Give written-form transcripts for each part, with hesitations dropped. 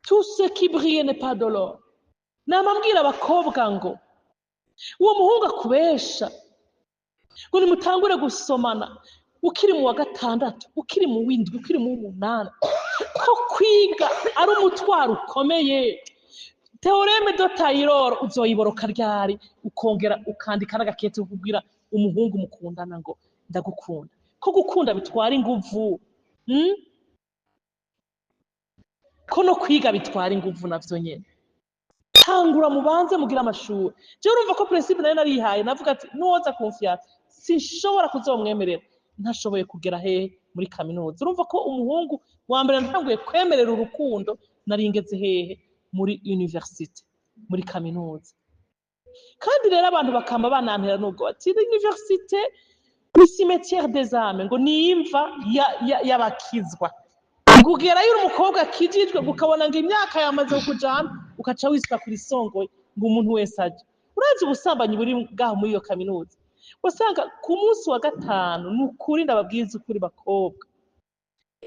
tout ce qui brille n'est pas de l'or. Namambwira abakobwa ngo uwo muhungu akubesha ngo nimutangure gusomana ukiri mu wa gatandatu, ukiri mu w'indwi, ukiri mu w'umunani, ko kwiga ari umutwaro ukomeye. Teoreme do Taylor uzoyiboroka ryari ukongera ukandika n'agakete ukubwira umuhungu mukundana ngo ndagukunda. Ko gukunda bitwara inguvu, ko no kwiga bitwara inguvu navyo nyene. Tangura mubanze mugira amashuri. Je urumva ko principe nayo narihaye, navuga ati nuwoza confiance sinshobora kuzomwemerera ntashoboye kugera hehe muri kaminuza. Urumva ko umuhungu wa mbere ntanguye kwemerera urukundo naringeze hehe muri university, muri kaminuza. Kandi rero abantu bakamba banantera nubwo ati université ni cimetière des âmes, ngo nimva y'abakizwa. Kugera yuri umukobwa kijijwe gukabona ngo imyaka yamaze kujana ukaca wisika kuri songoye ngo umuntu wese aje. Urazi ubusambanyi buri ngaho muri iyo kaminuza. Wasanga ku munsi wa gatanu nukuri ndababwiza ukuri bakobwa.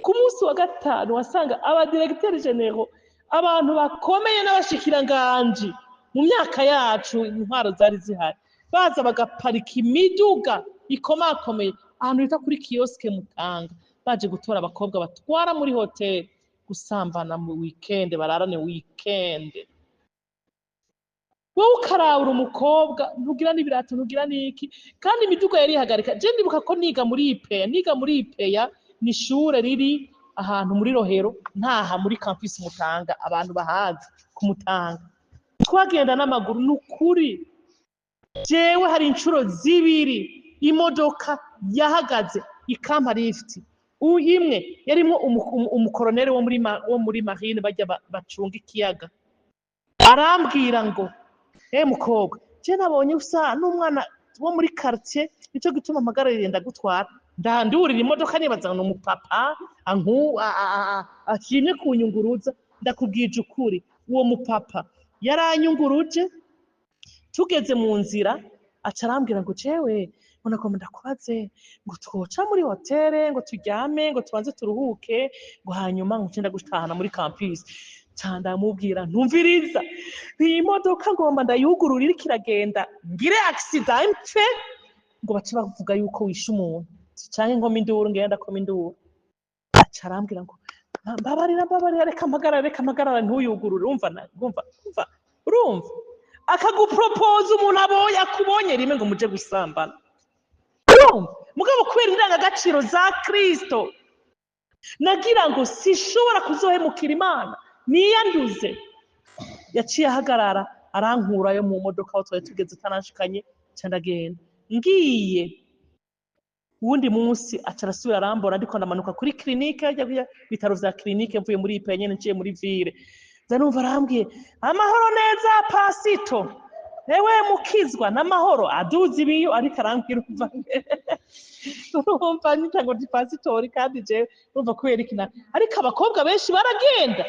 Ku munsi wa gatanu wasanga aba directeur généraux, abantu bakomeye n'abashikiranganje mu myaka yacu intwaro zari zihari, baza bagaparika imiduga ikomakomeye ahantu bita kuri kioske Mutanga, baje gutora abakobwa batwara muri hotel gusambana mu weekend, bararane weekend. Wowe ukarabura umukobwa ntugira n'ibirato ntugira n'iki, kandi imiduga yari ihagarika. Je ndibuka ko niga muri IPEA ni ishure riri ahantu muri Rohero, ntaha muri campus Mutanga, abantu bahazi ku Mutanga. Twagenda n'amaguru n'ukuri. Jewe hari inshuro zibiri imodoka yahagaze ikampa lift. Imwe yarimo umukoronere wo muri marine bajya bacunga ikiyaga. Arambwira ngo mukobwa, je nabonye usa n'umwana wo muri quartier, nico gituma amagara yenda gutwara. Ndandurira imodoka nibaza ngo umupapa akimye kunyunguruza. Ndakubwije ukuri, uwo mupapa yaranyunguruje. Tugeze mu nzira acarambwira ngo jewe unako ndakubaze ngo twoca muri hotel ngo turyame ngo tubanze turuhuke ngo hanyuma ngo cyenda gutahana muri campus. Ndamubwira ntumviriza, iyi modoka ngomba ndayugurura iri kiragenda ngire accident ngo bace bavuga yuko wishe umuntu cyane ngo minduru ngenda ko minduru. Acarambwira ngo mbabarira reka mpagarara ntuyugurure. Urumva akagupropose umuntu aboye akubonye rimwe ngo muje gusambana. Mugabo kubera indangagaciro za Kristo nagira ngo sishobora kuzohemukira Imana niyanduze. Yaciye ahagarara arankurayo mu modoka aho twari tugeze tanashikanye cyandagenda. Ngiye uwundi munsi acarasubira arambora ndiko ndamanuka kuri clinique ajya bitaro vya clinique mvuye muri IPE nyene nciye muri ville. Zanumva arambwiye amahoro neza pasito, ewe mukizwa n'amahoro aduzi ibiyo ariko arambwira urumva nyitango di pasitori kandi je urumva kubera ikina. Ariko abakobwa benshi baragenda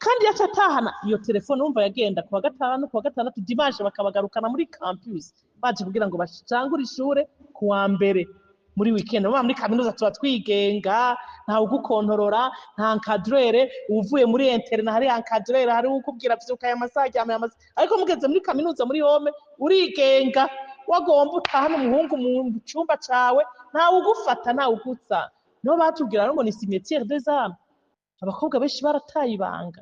kandi yacatahana iyo telefone urumva yagenda ku wa gatanu ku wa gatandatu dimanche bakabagarukana muri campus baje kugira ngo bashangure ishure ku wa mbere muri weekend. Muri kaminuza tuba twigenga, nta ugukontorora, nta encadreur. Uvuye muri internet hari encadreur, hari ukubwira vyuka ya masaje amasaje. Ariko mugeze muri kaminuza muri home urigenga, wagomba utahana umuhungu mu cyumba cawe, nta ugufata nta ugutsa. No batubwira ngo ni cimetière des âmes. Abakobwa benshi barataye ibanga,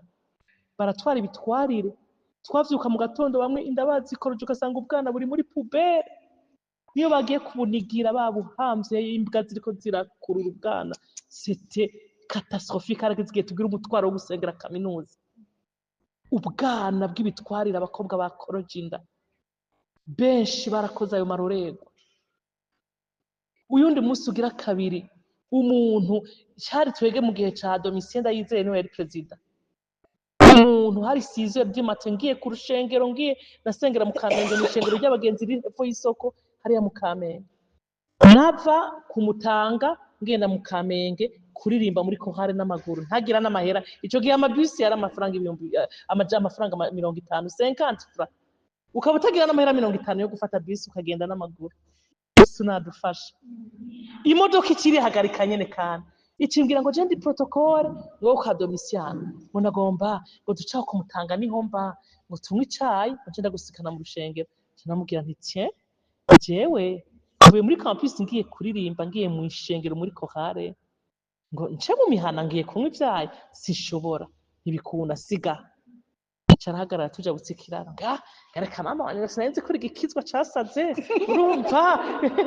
baratwara ibitwarire. Twavyuka mu gatondo bamwe indabazi koroje ugasanga ubwana buri muri poubelle. Niyo bagiye kubunigira babuhamvye imbwa ziriko zirakurura ubwana. C'était catastrophique. Arageze tugira umutwaro wo gusengera kaminuza. Ubwana bw'ibitwarira abakobwa bakoroje inda benshi barakoze ayo marorego. Uyundi munsi ugira kabiri umuntu cyari twege mu gihe ca Domitien Ndayizeye niwe yari president. Umuntu hari 6h du matin ngiye ku rushengero ngiye nasengera mu Kamenge mu shengero ry'abagenzi riri hepfo y'isoko hariya mu Kamenge. Nava ku Mutanga ngenda mu Kamenge kuririmba muri kohare n'amaguru ntagira n'amahera. Ico gihe amabisi yari amafaranga ibihumbi amafaranga 50 50 ukaba utagira n'amahera 50 yo gufata bisi ukagenda n'amaguru. Yesu nadufasha. Imodoka ikiri hagarika nyene kandi icimbwira ngo je ndi protocole ngo ka Domitiano ngo nagomba ngo ducaho kumutanga niho mba ngo tunywe icayi ngo nje ndagusikana mu rushengero namubwira nti tiens jewe ubuye muri campus ngiye kuririmba ngiye mu ishengero muri chorale ngo nce mu mihana ngiye kunywa ivyayi sishobora ntibikunda siga carahagarara tuja gutsikirana gareka mama wanje sinari kuri igikizwa casaze urumva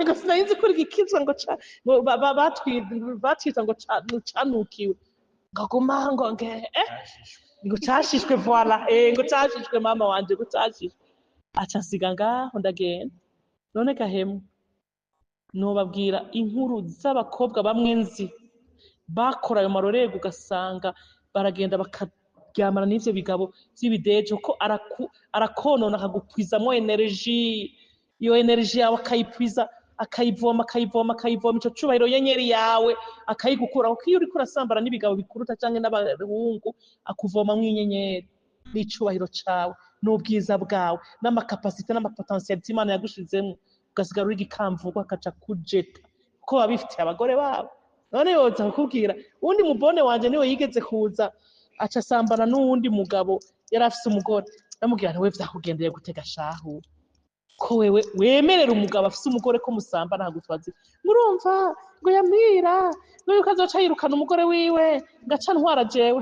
ngo sinari kuri igikizwa ngo batwita ngo canukiwe ngaguma ngo ngo cashishwe voila ngo cashishwe mama wanje ngo cashishwe aca nsiga ngaho ndagenda none gahemu nobabwira inkuru z'abakobwa bamwe nzi bakora ayo marorego ugasanga baragenda bakaryamana n'ivyo bigabo vy'ibidejo ko arakonona akagukwizamwo energy iyo energy yawe akayivoma ico cubahiro yenyeri yawe akayigukura kuko iyo uriko urasambana n'ibigabo bikuruta canke n'abahungu akuvomamwo inyenyeri n'icubahiro cawe n'ubwiza bwawe n'amakapasite n'amapotentialite Imana yagushizemwo ugasigara uri igikamvurwa akaca kujeta kuko baba bifitiye abagore babo none yoza kukubwira uwundi mubone wanje niwe yigeze kuza aca asambana n'uwundi mugabo yari afise umugore ndamubwira nti we vyakugendeye gutega shahu ko wewe wemerera umugabo afise umugore ko musambana ntagutwazi murumva ngo yamwira ngo yuko azoca yirukana umugore wiwe ngaca ntwara jewe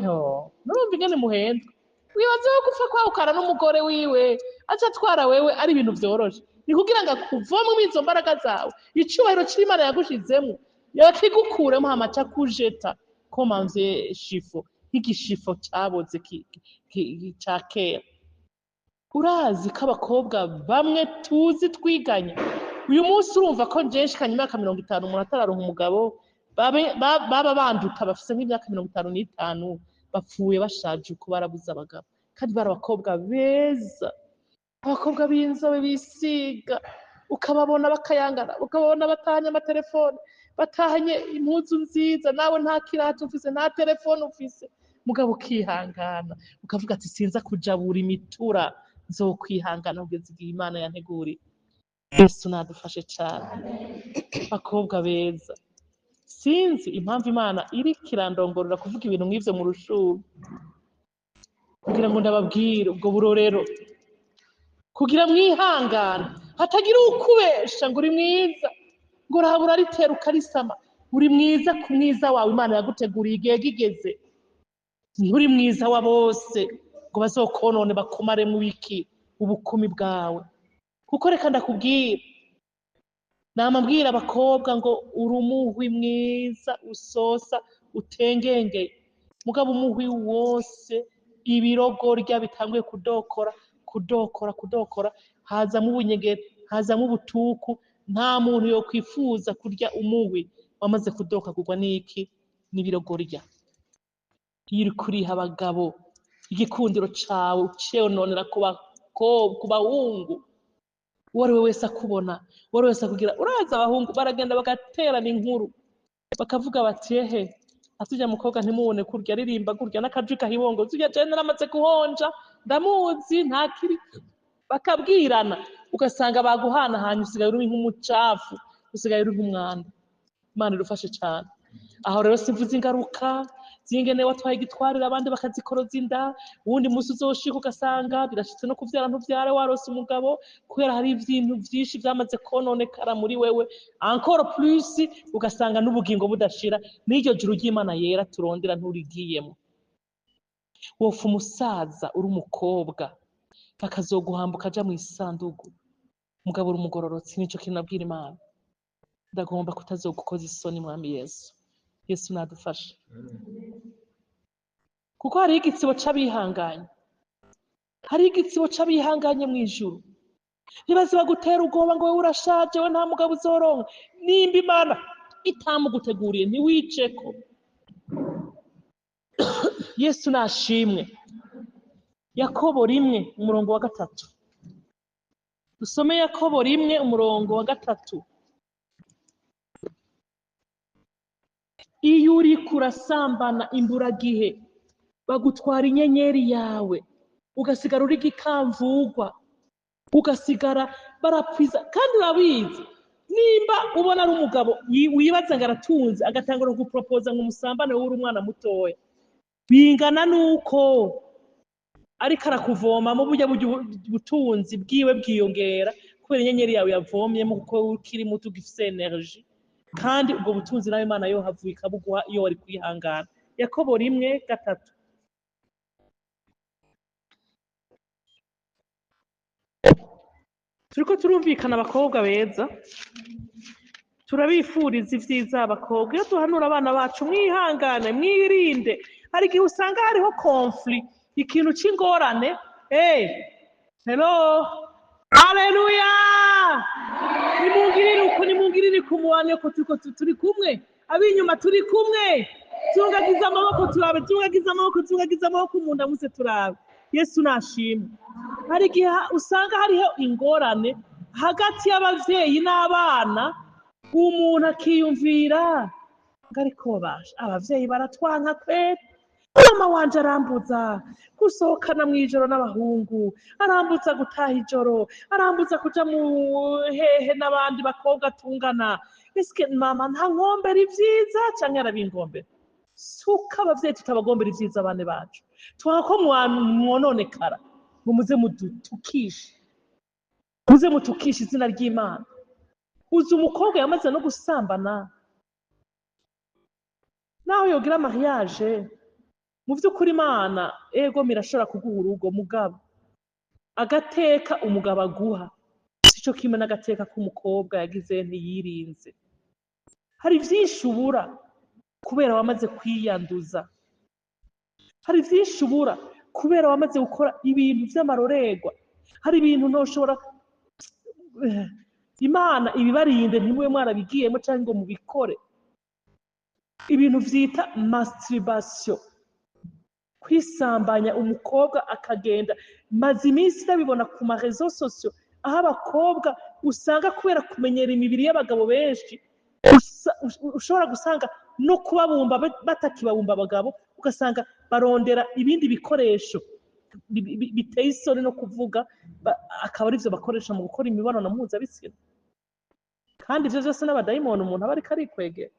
nurumva ingene muhendwa wibaze ko gupfa kwahukana n'umugore wiwe aca atwara wewe ari ibintu vyoroshe ni kugira ngo akuvomwe izo mbaraga zawe icubahiro c'Imana yagushizemwo yakigukuremo hamaca kujeta komanze shifo nk'igishifo caboze ca kera urazi ko abakobwa bamwe tuzi twiganye uyu munsi urumva ko njenshikanye imyaka 50 umuntu atararonka umugabo baba banduta bafise nk'imyaka 55 bapfuye bashaje uko barabuze abagabo kandi bari abakobwa beza abakobwa b'inzobe bisiga ukababona bakayangana ukababona batahanye amatelefone batahanye impuzu nziza nawe nta kirato ufise nta telefone ufise mugabo ukihangana ukavuga ati sinza kujabura imitura nzokwihangana kugeza igihe Imana yanteguriye Yesu nadufashe cyane bakobwa beza sinzi impamvu Imana iri kirandongorera kuvuga ibintu nk'ivyo mu rushubu kugira ngo ndababwire ubwo burorero kugira mwihangana hatagira ukubesha ngo uri mwiza ngo rahabura ritera ukarisama uri mwiza ku mwiza wawe Imana yaguteguriye igihe gigeze nturi mwiza wa bose ngo bazokonone bakumare mu biki ubukumi bwawe kuko reka ndakubwira namabwira abakobwa ngo uri umuhwi mwiza usosa utengenge mugabo umuhwi wose ibirogorya bitanguye kudokora hazamo ubunyegere hazamo ubutuku nta muntu yo kwifuza kurya umuhwi wamaze kudokagurwa n'iki n'ibirogorya iri kuriha abagabo igikundiro cawe ucenonera ku bahungu uwo ari we wese akubona uwo ari wese akugira uraza abahungu baragenda bagaterana inkuru bakavuga bati ehe atujya mukobwa ntimubone kurya aririmba kurya n'akajwi kahibongo tujya jene naramaze guhonja ndamuzi ntakiri bakabwirana ugasanga baguhana hanyuma usigaye uri nk'umucafu usigaye uri nk'umwanda Imana irufashe cyane aho rero simvuze ingaruka zingene watwaye igitwarira abandi bakazikoroza inda uwundi musi uzoshika ugasanga birashitse no kuvyara ntuvyare warose umugabo kubera hari ibintu vyinshi vyamaze kononekara muri wewe encore plus ugasanga n'ubugingo budashira n'iryo juru ry'Imana yera turondera nturigiyemo wofu umusaza uri umukobwa bakazoguhambuka aja mu isandugu mugabo uri umugororotsi nico kinabwira Imana ndagomba kutazogukoza isoni mwami Yesu nadufashe kuko hari igitsibo c'abihanganye mu ijuru ntibazi bagutera ubwoba ngo wewe urashaje we nta mugabo uzoronka nimba Imana itamuguteguriye ntiwiceko Yesu nashimwe Yakobo 1:3 dusome Yakobo 1:3 iyo uri kurasambana imburagihe bagutwara inyenyeri yawe ugasigara uri gikamvugwa ugasigara barapfiza kandi urabizi nimba ubona ari umugabo wibaza ngo aratunze agatangura guporopoza ngo umusambane wowe uri umwana mutoya bingana nuko ariko arakuvoma mu buryo butunzi bwiwe bwiyongera kubera inyenyeri yawe yavomyemo kuko ukiri muto ugifise energy kandi ubwo butunzi nawe Imana yo havuye ikabuguha iyo wari kwihangana. Yakobo 1:3. Turiko turumvikana abakobwa beza, turabifuriza ivyiza abakobwa. Iyo duhanura abana bacu mwihangane mwirinde, hari igihe usanga hariho conflict, ikintu c'ingorane. Hello, haleluya, nimungirire kumuwane ko turi kumwe, abinyuma turi kumwe, tungagiza amaboko turabe, tungagiza amaboko umuntu amuse turabe. Yesu nashimwe. Hari igihe usanga hariho ingorane hagati y'abavyeyi n'abana, umuntu akiyumvira ngo ariko basha abavyeyi baratwanka kwera, mama wanje arambuza gusohokana mw'ijoro n'abahungu, arambuza gutaha ijoro, arambuza kuja mu hehe n'abandi bakobwa tungana, eske mama nta nkombera ivyiza canke arabingombera? Suka abavyeyi tutabagombera ivyiza abana bacu, twako mwononekara ngo muze mutukishe izina ry'Imana. Uzi umukobwa yamaze no gusambana naho yogira mariage, mu vy'ukuri Imana ego mirashobora kuguha urugo, mugabo agateka umugabo aguha sico kimwe n'agateka k'umukobwa yagize ntiyirinze. Hari vyinshi ubura kubera wamaze kwiyanduza, hari vyinshi ubura kubera wamaze gukora ibintu vy'amarorerwa, hari ibintu ntoshobora Imana ibibarinde ntimube mwarabigiyemo canke ngo mubikore. Ibintu vyita masturbation, kwisambanya umukobwa akagenda, maze iminsi ndabibona ku ma réseaux sociaux, aho abakobwa usanga kubera kumenyera imibiri y'abagabo benshi ushobora gusanga no kubabumba batakibabumba abagabo, ugasanga barondera ibindi bikoresho biteye isoni no kuvuga, akaba ari vyo bakoresha mu gukora imibonano mpuzabitsina. Kandi ivyo vyose n'abadayimoni umuntu aba ariko arikwegera.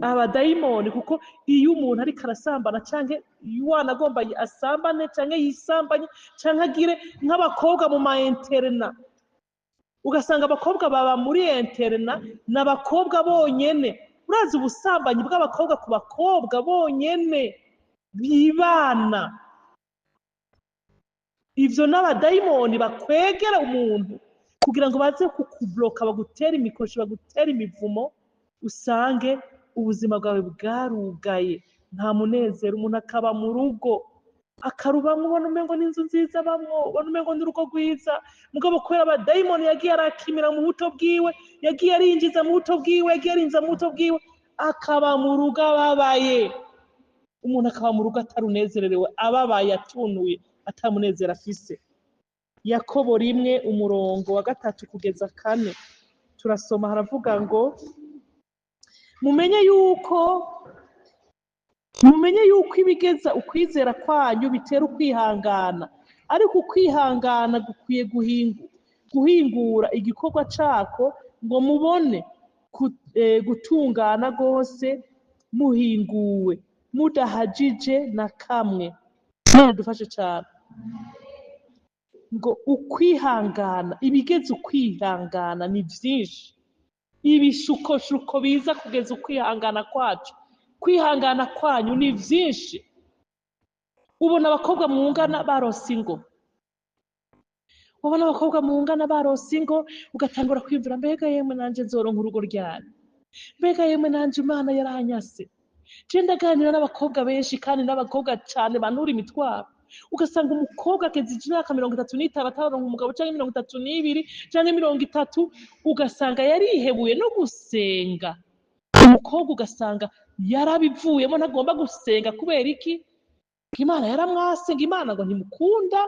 Abadayimoni kuko iyo umuntu ariko arasambana canke wanagomba asambane canke yisambanye canke agire nk'abakobwa mu ma interna, ugasanga abakobwa baba muri interna n'abakobwa bonyene. Urazi ubusambanyi bw'abakobwa ku bakobwa bonyene bibana, ivyo n'abadayimoni bakwegera umuntu kugira ngo baze kukubloka, bagutera imikoshi, bagutera imivumo, usange ubuzima bwawe bwarugaye, nta munezero, umuntu akaba mu rugo akarubamwo, ubona umengo n'inzu nziza bamwo, ubona umengo n'urugo rwiza, mugabo kubera abadayimoni yagiye arakimira mu buto bwiwe, yagiye arinjiza mu buto bwiwe, akaba mu rugo ababaye. Umuntu akaba mu rugo atarunezererewe, ababaye, atunuye, atamunezero afise. Yakobo 1:3-4 turasoma, haravuga ngo mumenye yuko ibigeza ukwizera kwanyu bitera ukwihangana, ariko ukwihangana gukwiye guhingura igikorwa cako ngo mubone gutungana rwose, muhinguwe, mudahajije na kamwe. None dufashe cyane ngo ukwihangana, ibigeze ukwihangana ni vyinshi, ibishukoshuko biza kugeza ukwihangana kwacu, kwihangana kwanyu ni vyinshi. Ubona abakobwa mungana barose ingo, ugatangura kwiyumvira mbega yemwe nanje nzoronka urugo ryari, mbega yemwe nanje Imana yaranyase. Je ndaganira n'abakobwa benshi kandi n'abakobwa cane bantura imitwaro, ugasanga umukobwa ageze imyaka 35 ataronka umugabo canke 32 canke 30, ugasanga yarihebuye no gusenga. Umukobwa ugasanga yarabivuyemo, ntagomba gusenga kubera iki? Imana yaramwase, ngo Imana ngo ntimukunda,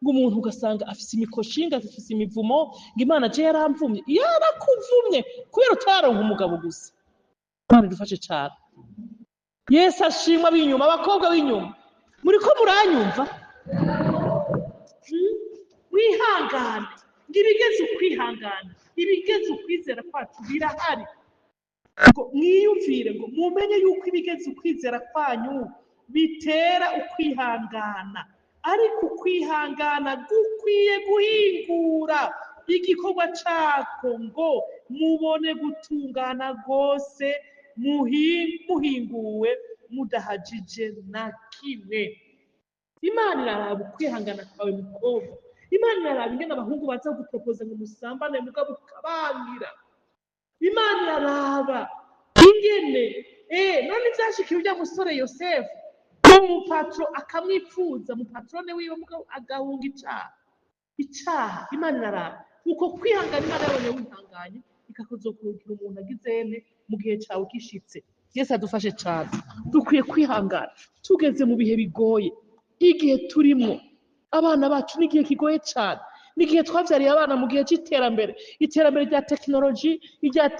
ngo umuntu ugasanga afise imikoshinga, afise imivumo, ngo Imana je yaramvumye. Yarakuvumye kubera utaronka umugabo gusa. Imana idufashe cyane. Yesu ashimwa b'inyuma, abakobwa b'inyuma muriko muranyumva? Wihangane, ibigeze ukwihangana, ibigeze ukwizera kwacu birahari. ngo mwiyumvire, ngo mumenye yuko ibigeze ukwizera kwanyu bitera ukwihangana, ariko ukwihangana gukwiye guhingura igikorwa cyako ngo mubone gutungana rwose, muhinguwe mudahagije na kimwe. Imana iraraba ukwihangana kwawe mukobwa, Imana iraraba ingene abahungu baza guporopoza ngo musambane mugabo ukabangira. Imana iraraba ingene none ivyashikiye urya musore Yosefu, umupatro akamwipfuza, umupatrone wiwe mugabo agahunga icaha. Imana iraraba uko kwihangana. Imana yabonye wihanganye ikakuzokurukira umuntu agizene mu gihe cawe gishitse. Yesu adufashe cyane. Dukwiye kwihangana tugeze mu bihe bigoye. Igihe turimo abana bacu n'igihe kigoye cyane, n'igihe twavyariye abana mu gihe c'iterambere, iterambere rya tekinoloji,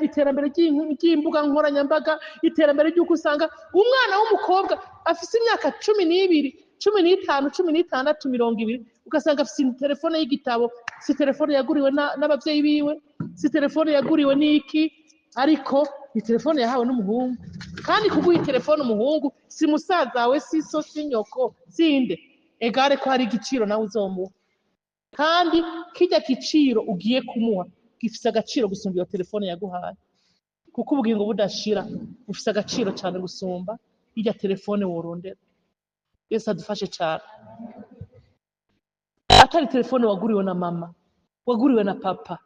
iterambere ry'imbuga nkoranyambaga, iterambere ry'uko usanga umwana w'umukobwa afise imyaka 12, 15, 16, 20, ugasanga afise telefone y'igitabo, si telefone yaguriwe n'abavyeyi biwe, si telefone yaguriwe n'iki, ariko ni telefone yahawe n'umuhungu. Kandi kuguha telefone umuhungu si musaza wawe, si so, si nyoko, sinde egare ko hari igiciro nawe uzomuha, kandi kijya giciro ugiye kumuha gifise agaciro gusumba iyo telefone yaguhaye, kuko ubugingo budashira bufise agaciro cyane gusumba irya telefone worondera. Yesu adufashe cyane. Atari telefone waguriwe na mama, waguriwe na papa,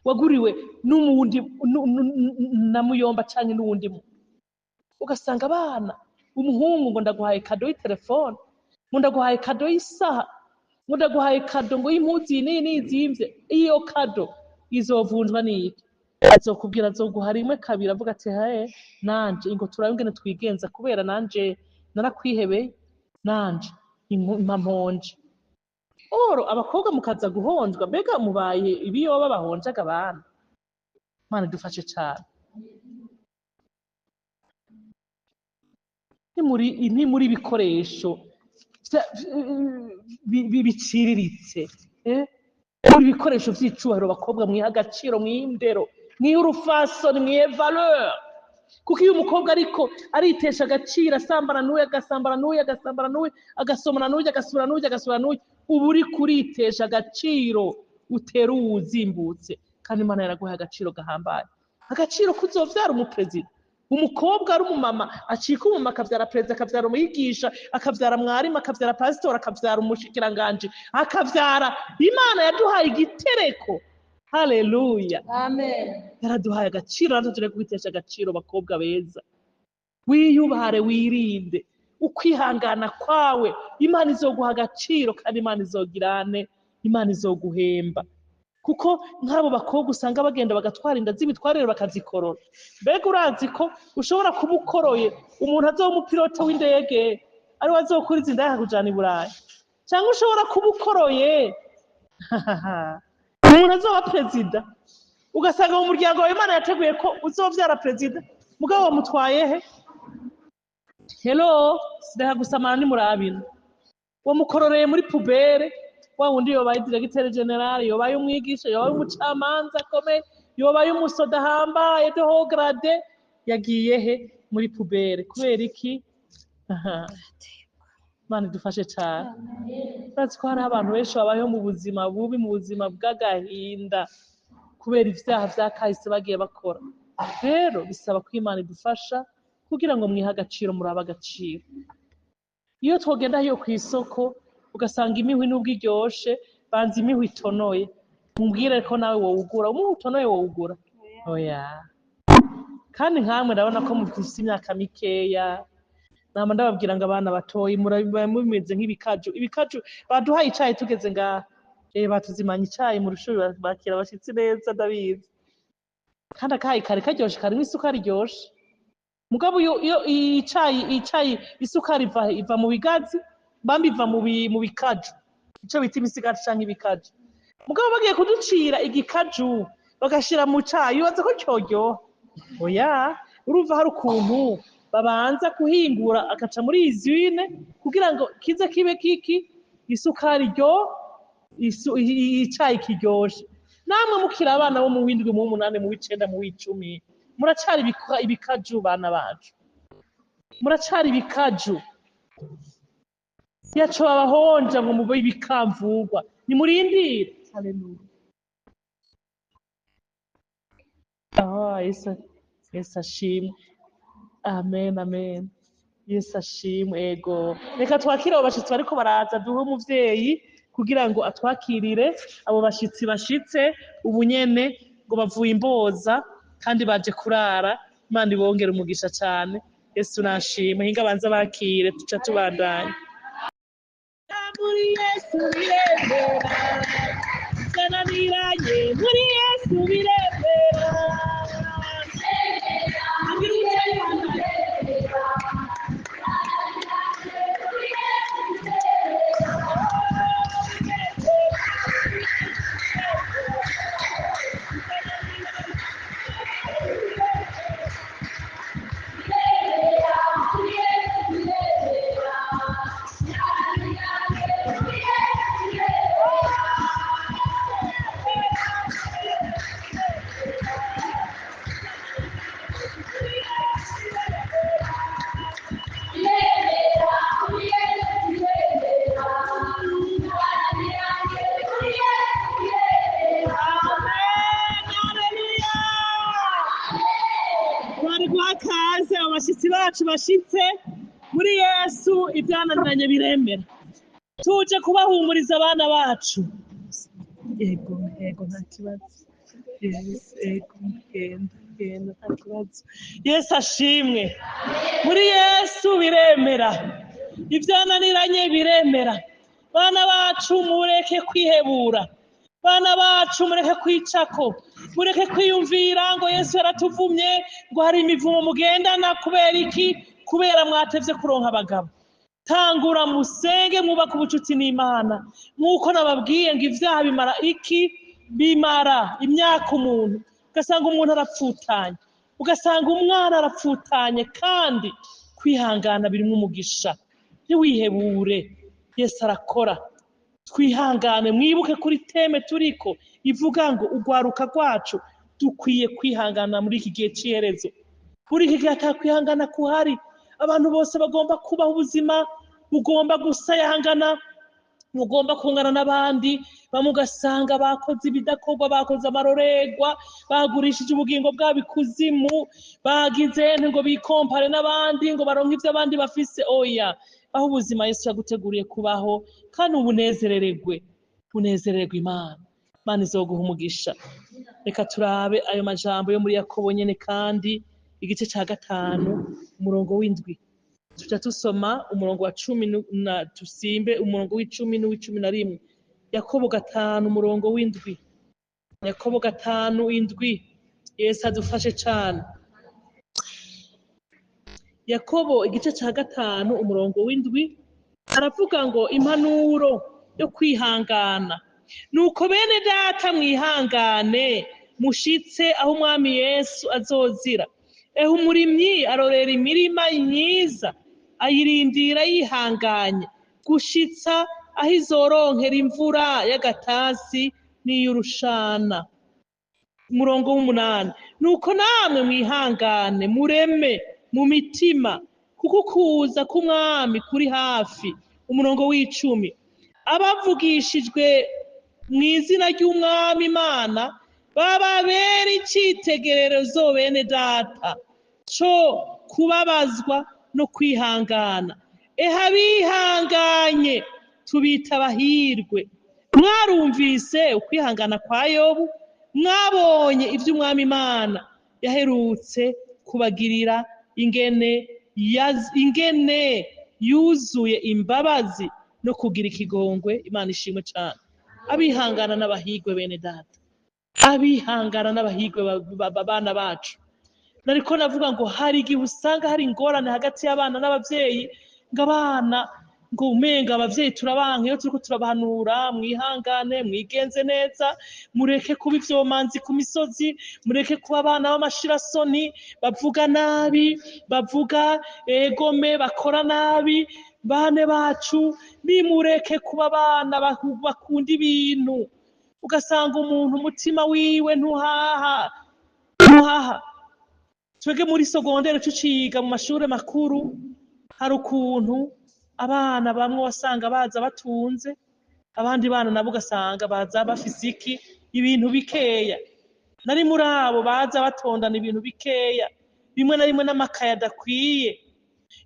waguriwe n'umundi na muyomba cyane n'uwundi mu, ugasanga abana umuhungu ngo ndaguhaye kado y'itelefone, ngo ndaguhaye kado y'isaha, ngo ndaguhaye kado ngo y'impuzu n'izimvye. Iyo kado izovunjwa n'iki? Azokubwira azoguha rimwe kabiri avuga ati nanje ingo turabe ingene twigenza, kubera nanje narakwihebeye, nanje impamponje. Oro abakobwa mukaza guhonjwa, mbega mubaye ibiyoba bahonjaga abana. Mana dufashe cyane. Ni muri bikoresho biciriritse, muri bikoresho vy'icubahiro bakobwa mwiha agaciro, mw'indero, mwiha urufasoni, mwihe valeur. Kuko iyo umukobwa ariko aritesha agaciro, asambana n'uyu agasambana n'uyu agasambana n'uyu agasomana n'uyu agasubira n'uyu agasubira n'uyu, uba uri kuritesha agaciro, utera uwuzimbutse. Kandi Imana yaraguha agaciro gahambaye, agaciro kuzovyara umuperezida. Umukobwa ari umumama acika umumama, akavyara perezida, akavyara umwigisha, akavyara mwarimu, akavyara pasitori, akavyara umushikiranganje, akavyara. Imana yaduhaye igitereko. Haleluya, amen. Yaraduhaye agaciro, natwe turi kwitesha agaciro. Bakobwa beza, wiyubahare, wirinde. Ukwihangana kwawe Imana izoguha agaciro, kandi Imana izogirane, Imana izoguhemba. Kuko nk'abo bakobwa usanga bagenda bagatwara inda z'ibitwarire bakazikorora. Mbega urazi ko ushobora kuba ukoroye umuntu azoba umupilote w'indege, ari wazokuriza inda yakujana i Burayi? Cyangwa ushobora kuba ukoroye umuntu azoba perezida, ugasanga mu muryango wawe Imana yateguye ko uzovyara perezida, mugabo wamutwaye he? Hello, sidaha gusamana ni murabina. Wamukororeye muri pubere, wa wundi yobaye directeur general, yobaye umwigisha, yobaye umucamanza akomeye, yobaye umusoda hambaye de haut grade, yagiye he? Muri pubere. Kubera iki? Mana dufashe cyane. Bazi ko hari abantu benshi babayeho mu buzima bubi, mu buzima bw'agahinda, kubera ivyaha vyakahise bagiye bakora. Rero bisaba ko Imana idufasha kugira ngo mwiha agaciro, muraba agaciro. Iyo twogenda hiyo ku isoko ugasanga imihwi n'ubwo iryoshe, banza imihwi itonoye, mumbwire ko nawe wowugura. Umuhwi utonoye wowugura? Oya. Kandi nkamwe ndabona ko mufise imyaka mikeya, nama ndababwira ngo abana batoyi mumeze nk'ibikaju. Ibikaju baduhaye icayi tugeze ngaha, batuzimanya icayi mu rushuri, bakira abashitsi neza ndabizi. Kandi akayi kare karyoshe, karimwo isukari iryoshe. Mugabo iyo icayi isukari iva mu bigazi, bambi iva mu bikaju, ico bita imisigati canke ibikaju. Mugabo bagiye kuducira igikaju bagashira mu cayi, ubaza ko cyoryoha? Oya. Urumva hari ukuntu babanza kuhingura akaca muri izine kugira ngo kize kibe kiki isukari icayi kiryoshe. namwe mukiri abana bo mu w'indwi mu w'umunani mu w'icenda mu w'icumi muracari ibikaju bana bacu, muracari ibikaju yaco babahonja ngo mube ibikamvugwa nimurindire. Haleluya. Yesu ashimwe. Amen, amen. Yesu ashimwe. Ego reka twakire abo bashitsi bariko baraza, duhe umuvyeyi kugira ngo atwakirire abo bashitsi bashitse ubu nyene ngo bavuye imboza kandi baje kurara. Imana ibongere umugisha cane. Yesu nashimwe. Hinga banza bakire tuca tubandanya. Muri Yesu birembera, zananiranye muri Yesu birembera. Abashitsi bacu bashitse muri Yesu ibyananiranye biremera, tuje kubahumuriza abana bacu. Yego nta kibazo. Yego genda nta kibazo. Yesu ashimwe. Muri Yesu biremera, ibyananiranye biremera. Bana bacu mureke kwihebura, bana bacu mureke kwicako, mureke kwiyumvira ngo Yesu yaratuvumye, ngo hari imivumo mugendana. Kubera iki? Kubera mwatevye kuronka abagabo. Tangura musenge, mwubaka ubucuti n'Imana. Nk'uko nababwiye ngo ivyaha bimara iki? Bimara imyaka umuntu. Ugasanga umuntu arapfutanye, ugasanga umwana arapfutanye, kandi kwihangana birimwo umugisha. Ntiwihebure, Yesu arakora. Twihangane. Mwibuke kuri teme turiko ivuga ngo urwaruka rwacu dukwiye kwihangana muri iki gihe c'iherezo. Muri iki gihe atakwihangana kuhari. Abantu bose bagomba kubaho ubuzima bugomba gusayangana, mugomba kungana n'abandi. Bamwe ugasanga bakoze ibidakorwa, bakoze amarorerwa, bagurishije ubugingo bwabo ikuzimu, bagize ngo bikompare n'abandi ngo baronke ivyo abandi bafise. Oya, aho ubuzima Yesu yaguteguriye kubaho, kandi ubunezerererwe Imana. Imana izoguha umugisha. Reka turabe ayo majambo yo muri Yakobo nyene, kandi igice ca 5 umurongo w'indwi. Tuja tusoma umurongo wa 10 na tusimbe umurongo w'10 n'uw'11. Yakobo 5 umurongo w'indwi. Yakobo 5 indwi. Yesu adufashe cane. Yakobo igice ca 5 umurongo w'indwi aravuga ngo impanuro yo kwihangana. Nuko bene data mwihangane mushitse aho umwami Yesu azozira. Eho umurimyi arorera imirima myiza, ayirindira yihanganye gushitsa aho izoronkera imvura y'agatasi n'iy'urushana. Umurongo w'8. Nuko namwe mwihangane mureme mu mitima, kuko kuza k'umwami kuri hafi. Umurongo w'10. Abavugishijwe mu izina ry'umwami Imana bababera icitegererezo bene data co kubabazwa no kwihangana. Abihanganye tubita abahirwe. Mwarumvise ukwihangana kwa Yobu, mwabonye ivyo umwami Imana yaherutse kubagirira, ingene yuzuye imbabazi no kugira ikigongwe. Imana ishimwe cane. Abihangana n'abahirwe bene data, abihangana n'abahirwe bana bacu. Nariko navuga ngo hari igihe usanga hari ingorane hagati y'abana n'abavyeyi, ngo abana ngo umenga abavyeyi turabanka iyo turiko turabahanura, mwihangane mwigenze neza, mureke kuba ivyomanzi ku misozi, mureke kuba abana b'amashirasoni, bavuga nabi, bavuga egome, bakora nabi. Bane bacu nimureke kuba abana bakunda ibintu, ugasanga umuntu umutima wiwe ntuhaha. Twebwe muri sogondere tuciga mu mashuri makuru, hari ukuntu abana bamwe wasanga baza batunze, abandi bana nabo ugasanga baza bafise ibintu bikeya. Nari muri abo baza batondana ibintu bikeya, rimwe na rimwe n'amakaye adakwiye,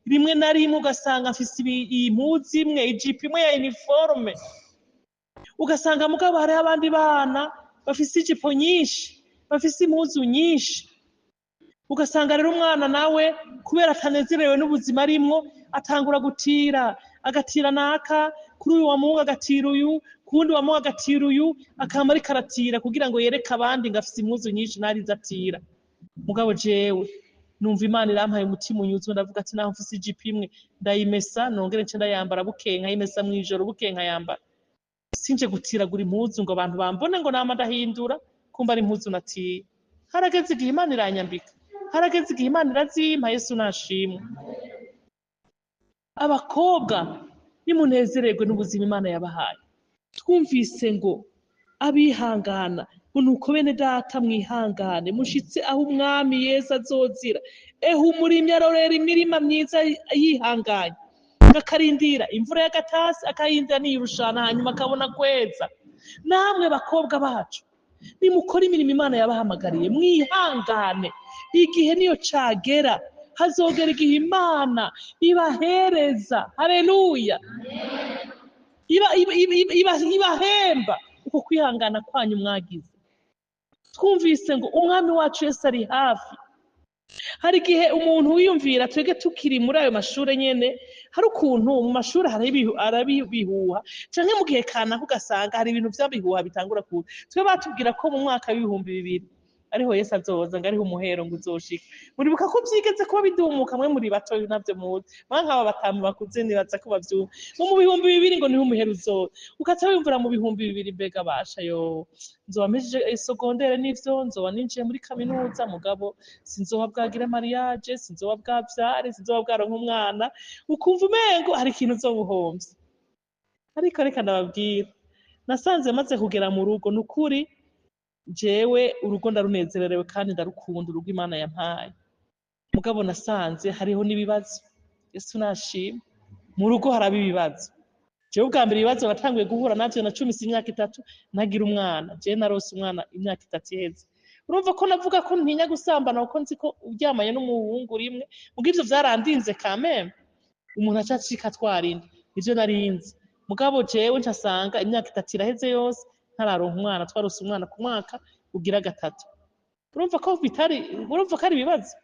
rimwe na rimwe ugasanga afise impuzu imwe, ijipo imwe ya uniforme, ugasanga mugabo hariho abandi bana bafise ijipo nyinshi, bafise impuzu nyinshi. Ugasanga rero umwana nawe kubera atanezerewe n'ubuzima arimwo atangura gutira, agatira naka, kuri uyu wamuha agatira uyu, kundi wamuha agatira uyu, akama ariko aratira kugira ngo yereke abandi ngo afise impuzu nyinshi ntarize atira. Mugabo jewe numva Imana irampaye umutima unyuzwe, ndavuga ati naho mfise ijipo imwe ndayimesa nongere nce ndayambara bukeye nkayimesa mw'ijoro bukeye nkayambara. Sinje gutiragura impuzu ngo abantu bambone ngo nama ndahindura, kumva ari impuzu natiye. Harageze igihe Imana iranyambika, harageze igihe Imana irazimpa. Yesu nashimwe. Abakobwa nimunezererwe n'ubuzima Imana yabahaye. Twumvise ngo abihangana, ngo nuko bene data mwihangane mushitse aho umwami Yesu azozira. Umurimyi arorera imirima myiza yihanganye, akarindira imvura y'agatasi, akayindira niyurushana, hanyuma akabona kweza. Namwe bakobwa bacu nimukora imirimo Imana yabahamagariye, mwihangane. Igihe niyo cagera, hazogera igihe Imana ibahereza, haleluya, ibahemba uko kwihangana kwanyu mwagize. Twumvise ngo umwami wacu Yesu ari hafi. Hari igihe umuntu wiyumvira, twege tukiri muri ayo mashuri nyene, hari ukuntu mu mashuri arabihuha, canke mu gihe kanaka ugasanga hari ibintu vy'abihuha bitangura kuza. Twe batubwira ko mu mwaka w'ibihumbi 2000 ariho Yesu azoza, ngo ariho umuhero ngo uzoshika. Muribuka ko vyigeze kuba bidumuka, mwe muri bato navyo muzi, nk'aba batanu bakuze nibaza ko bavyumva. Mu bihumbi 2000 ngo niho umuhero uzoza. Ukaca wiyumvira mu bihumbi 2000 mbega basha yo, nzoba mpejeje sogondere n'ivyo, nzoba ninjiye muri kaminuza, mugabo sinzoba bwagira mariage, sinzoba bwavyare, sinzoba bwaronka umwana. Ukumva umengo hari ikintu uzobuhomvye. Ariko reka ndababwira, nasanze maze kugera mu rugo, nukuri jewe urugo ndarunezererewe kandi ndarukunda, urugo Imana yampaye. Mugabo nasanze hariho n'ibibazo. Yesu nashimwe. Mu rugo haraba ibibazo. Jewe ubwa mbere ibibazo batanguye guhura navyo na 13 ntagira umwana. Jewe narose umwana imyaka 3 iheze. Urumva ko navuga ko ntinya gusambana kuko nzi ko uryamanye n'umuhungu rimwe, mugo ivyo vyarandinze kameme. Umuntu acacika twarinda, ivyo narinzi. Mugabo jewe ncasanga imyaka 3 iraheze yose ntararonka umwana, twarose umwana ku mwaka ugira 3. Urumva ko ari ibibazo.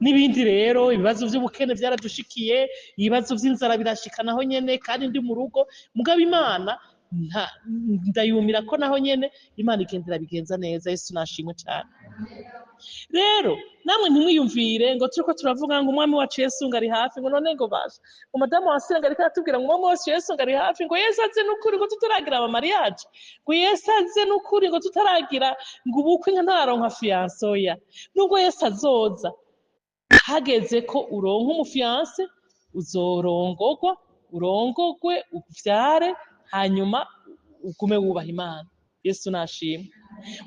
N'ibindi rero, ibibazo vy'ubukene vyaradushikiye, ibibazo vy'inzara birashika naho nyene kandi ndi mu rugo. Mugabo Imana ndayumira ko naho nyene Imana igendera bigenza neza. Yesu nashimwe cyane. Rero namwe ntimwiyumvire ngo turiko turavuga ngo umwami wacu Yesu ngari hafi, ngo none ngo basha ngo madamu wasenga ariko atubwira ngo umwami wacu Yesu ngari hafi, ngo Yesu aze n'ukuri ngo tutaragira aba mariage, ngo Yesu aze n'ukuri ngo tutaragira ngo ubukwe nka ntararonka fiansoya. Nubwo Yesu azoza, hageze ko uronka umufiance, uzorongogwa, urongogwe, uvyare, hanyuma ugume wubaha Imana. Yesu nashimwe.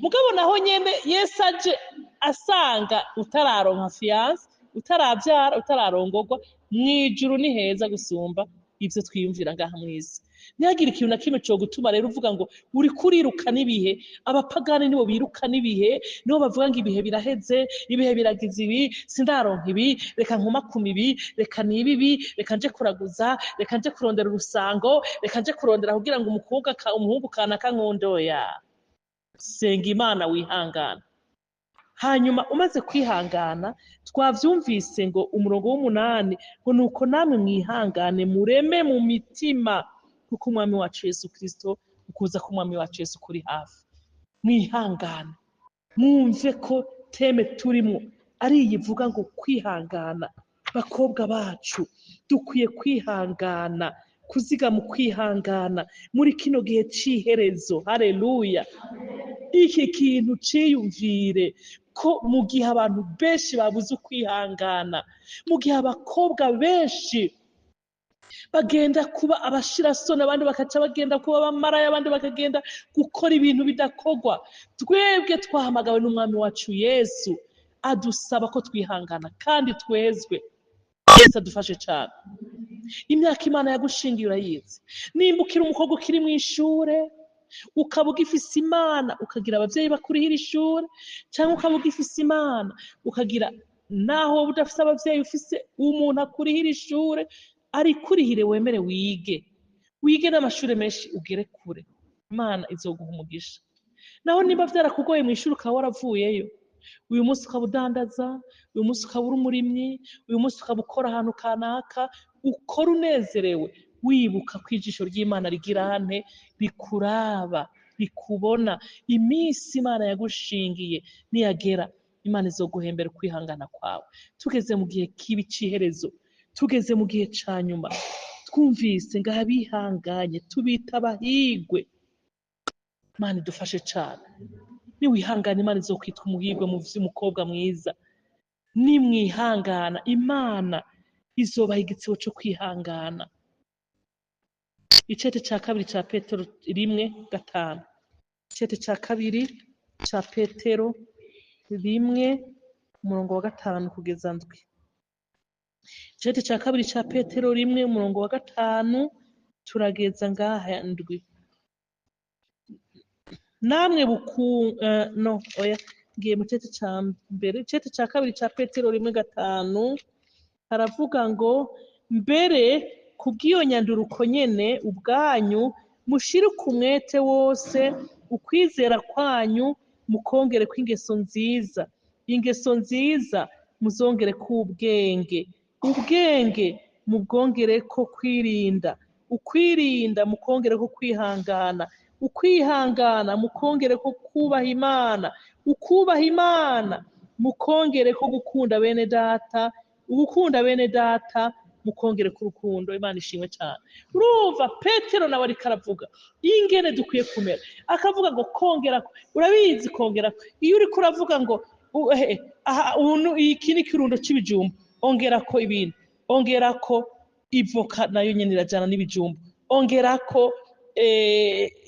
Mugabo naho nyene Yesu aje asanga utararonka fiance, utaravyara, utararongogwa, mwijuru ni heza gusumba ivyo twiyumvira ngaha mwisi. Ntihagira ikintu na kimwe cyo gutuma rero uvuga ngo uri kuriruka n'ibihe. Abapagani nibo biruka n'ibihe, nibo bavuga ngo ibihe biraheze, ibihe biragize ibi, sindaronka ibi, reka nkuma kuma ibi, reka nibibi, reka nje kuraguza, reka nje kurondera urusango, reka nje kurondera kugira ngo umuhungu kanaka nkondoya. Senga Imana wihangana. Hanyuma umaze kwihangana, twavyumvise ngo umurongo w'8 ngo nuko namwe mwihangane mureme mu mitima, kuko umwami wacu Yesu Kristo, ukuza k'umwami wacu Yesu kuri hafi. Mwihangane, mwumve ko teme turimo ari iyivuga ngo kwihangana. Bakobwa bacu dukwiye kwihangana, kuziga mu kwihangana muri kino gihe c'iherezo. Haleluya. Iki kintu ciyumvire ko mu gihe abantu benshi babuze ukwihangana, mu gihe abakobwa benshi bagenda kuba abashirasoni, abandi bakaca bagenda kuba abamaraya, abandi bakagenda gukora ibintu bidakorwa. Twebwe twahamagawe n'umwami wacu Yesu, adusaba ko twihangana kandi twezwe. Yesu adufashe cyane. Imyaka Imana yagushingiye urayizi. Nimba ukiri umukobwa ukiri mu ishure, ukaba ugifise Imana ukagira abavyeyi bakurihira ishure, cyangwa ukaba ugifise Imana ukagira naho wowe udafise abavyeyi ufise umuntu akurihira ishure, ari kurihire wemere wige n'amashure menshi ugere kure. Imana izoguha umugisha. Naho niba vyarakugoye mu ishuri ukaba waravuyeyo, uyu munsi ukaba udandaza, uyu munsi ukaba uri umurimyi, uyu munsi ukaba ukora ahantu kanaka, ukora unezerewe wibuka ko ijisho ry'Imana rigirane rikuraba rikubona. Iminsi Imana yagushingiye niyagera, Imana izoguhembera kwihangana kwawe. Tugeze mu gihe kibi c'iherezo, tugeze mu gihe ca nyuma, twumvise ngaha bihanganye tubita abahigwe. Imana idufashe cane. Niwihangana Imana izokwitwa umuhigwe mu vy'umukobwa mwiza. Nimwihangana Imana izobaha igitsebo co kwihangana. Icete ca kabiri ca Petero 1:5. Icete ca kabiri ca Petero 1:5 kugeza 7. Icete ca kabiri ca Petero 1:5 turageza ngaha 7. Namwe ngiye mu cete ca mbere. Icete ca kabiri ca Petero 1:5 haravuga ngo mbere kubw'iyo nyanduruko nyene ubwanyu mushire umwete wose ukwizera kwanyu mukongere kw'ingeso nziza. Ingeso nziza muzongere k'ubwenge, ubwenge mubwongere ko kwirinda, ukwirinda mukongere ko kwihangana, ukwihangana mukongere ko kubaha Imana, ukubaha Imana mukongere ko gukunda bene data, ugukunda bene data mukongere ku rukundo. Imana ishimwe cyane. Urumva Petero nawe ariko aravuga ingene dukwiye kumera, akavuga ngo kongera. Urabizi kongera, iyo uriko uravuga ngo iki ni kirundo c'ibijumba, ongerako ibintu, ongerako ivoka nayo nyene irajana n'ibijumba, ongerako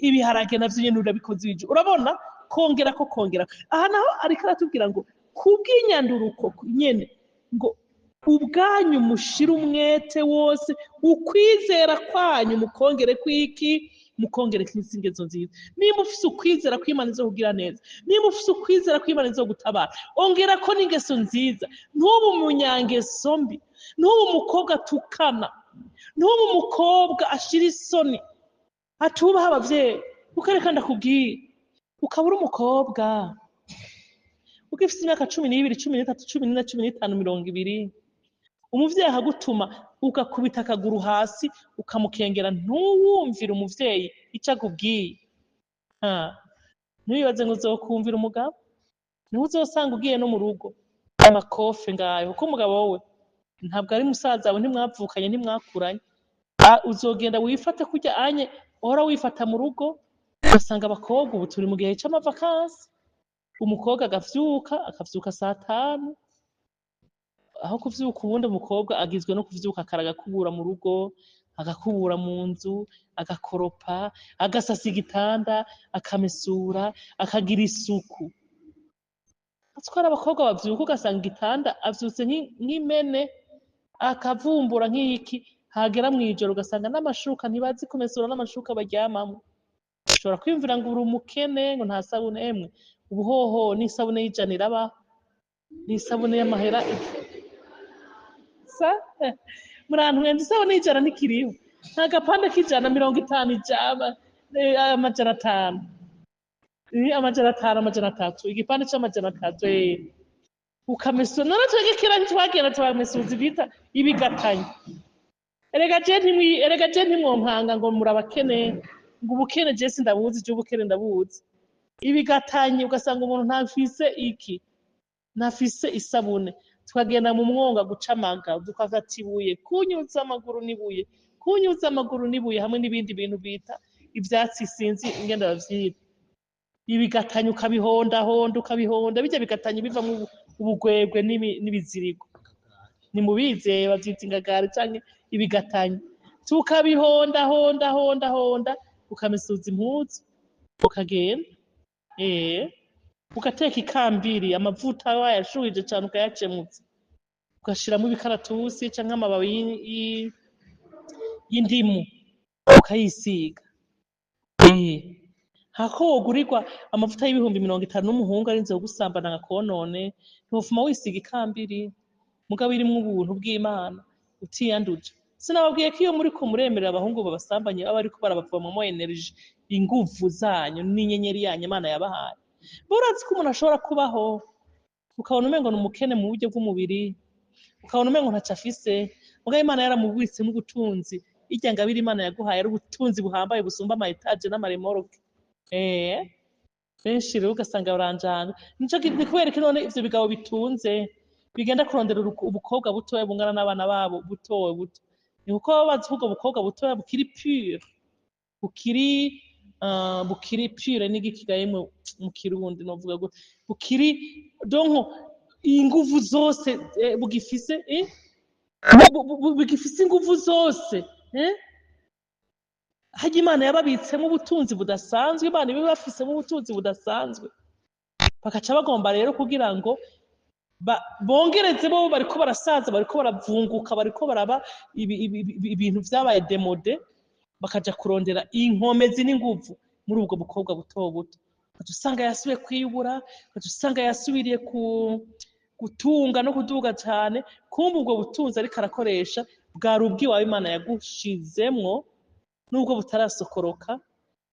ibiharage navyo nyene urabikoze ibijumba. Urabona kongerako. Aha naho ariko aratubwira ngo kubw'inyanduruko nyene ngo ubwanyu mushire umwete wose, ukwizera kwanyu mukongere kwiki, mukongere kw'ingeso nziza. Niba ufise ukwizera ko Imana izokugira neza, niba ufise ukwizera ko Imana izogutabara, ongerako n'ingeso nziza. Ntuba umunyangeso mbi, ntuba umukobwa atukana, ntuba umukobwa ashira isoni, atubaha abavyeyi. Ukareka ndakubwira, ukaba uri umukobwa ugifise imyaka 12, 13, 14, 15, 20, umuvyeyi akagutuma ugakubita akaguru hasi ukamukengera, ntuwumvire umuvyeyi ico akubwiye. Ntiwibaze ngo uzokumvira umugabo, niho uzosanga ugiye no mu rugo amakofe ngayo, kuko umugabo wowe ntabwo ari musaza wawe, ntimwavukanye, ntimwakuranye. Uzogenda wifate kurya anye uhora wifata mu rugo. Ugasanga abakobwa ubu turi mu gihe c'amavakansi, umukobwa akavyuka 5:00, aho kuvyuka ubundi umukobwa agizwe no kuvyuka akaraga kubura mu rugo, agakubura mu nzu, agakoropa, agasasa igitanda, akamesura, akagira isuku. Atwara abakobwa bavyuka ugasanga igitanda avyutse nk'imene, akavumbura nk'iki, hagera mw'ijoro ugasanga n'amashuka ntibazi kumesura n'amashuka baryamamwo. Ushobora kwiyumvira ngo uri umukene, ngo nta sabune. Emwe ubuhoho n'isabune y'ijana irabaho, n'isabune y'amahera murantu mwenze isabune y'ijana ntikiriho, nta gapande k'ijana 50 ijama 500, 500, igipande c'300 ukamesura. None twege kera ntitwagenda twamesuza ibita ibigatanya. Erega je ntimwonkanga ngo murabakene, ngo ubukene je sindabuzi, je ubukene ndabuzi. Ibigatanye ugasanga umuntu ntafise isabune. Twagenda mu mwonga gucamaga, dukafata ibuye, kunyuza amaguru n'ibuye, hamwe n'ibindi bintu bita ivyatsi, sinzi ingenda bavyita. Ibigatanye ukabihonda, bijya bigatanye bivamwo ubugwegwe n'ibiziriko. Nimubizeye bavyita ingagari canke ibigatanye. tukabihonda honda honda honda ukamisuza impuzu ukagenda ugateka ikambiri amavuta wayashuhije cyane ukayacemutsa ugashiramo ibikaratusi canke amababi y'indimu ukayisiga hako wogurirwa amavuta y'ibihumbi 50 n'umuhungu arinze gusambana ngakonone ntufuma wisiga ikambiri mugabo irimwo ubuntu bw'Imana utiyanduje sinababwiye ko iyo muri ko muremerera abahungu babasambanye aba ariko barabavomamo energy inguvu zanyu n'inyenyeri yanyu Imana yabahaye burazi ko umuntu ashobora kubaho ukabona umengo n'umukene mu buryo bw'umubiri ukabona umengo ntacafise mugabo Imana yaramubwitse mu butunzi irya ngabiri Imana yaguhaye ari ubutunzi buhambaye busumba ama etage n'amaremoroke benshi rero ugasanga baranjanga nico kubera ko none ivyo bigabo bitunze bigenda kurondera ubukobwa butoya bungana n'abana babo butowe buto ni uko bazi ubwo bukobwa butoya bukiri pure bukiri pure n'igikigaye mu kirundi novuga ngo bukiri donko inguvu zose bugifise bugifise inguvu zose haje Imana yababitsemo ubutunzi budasanzwe Imana ibe bafisemo ubutunzi budasanzwe bakaca bagomba rero kugira ngo bongereze bo bariko barasaza bariko baravunguka bariko baraba ibintu vyabaye demode bakaja kurondera inkomezi n'inguvu muri ubwo bukobwa buto buto usanga yasubiye kwiyubura usanga yasubiriye gutunga no kuduga cyane kumva ubwo butunzi ariko arakoresha bwa rubwi wawe Imana yagushizemwo nubwo butarasokoroka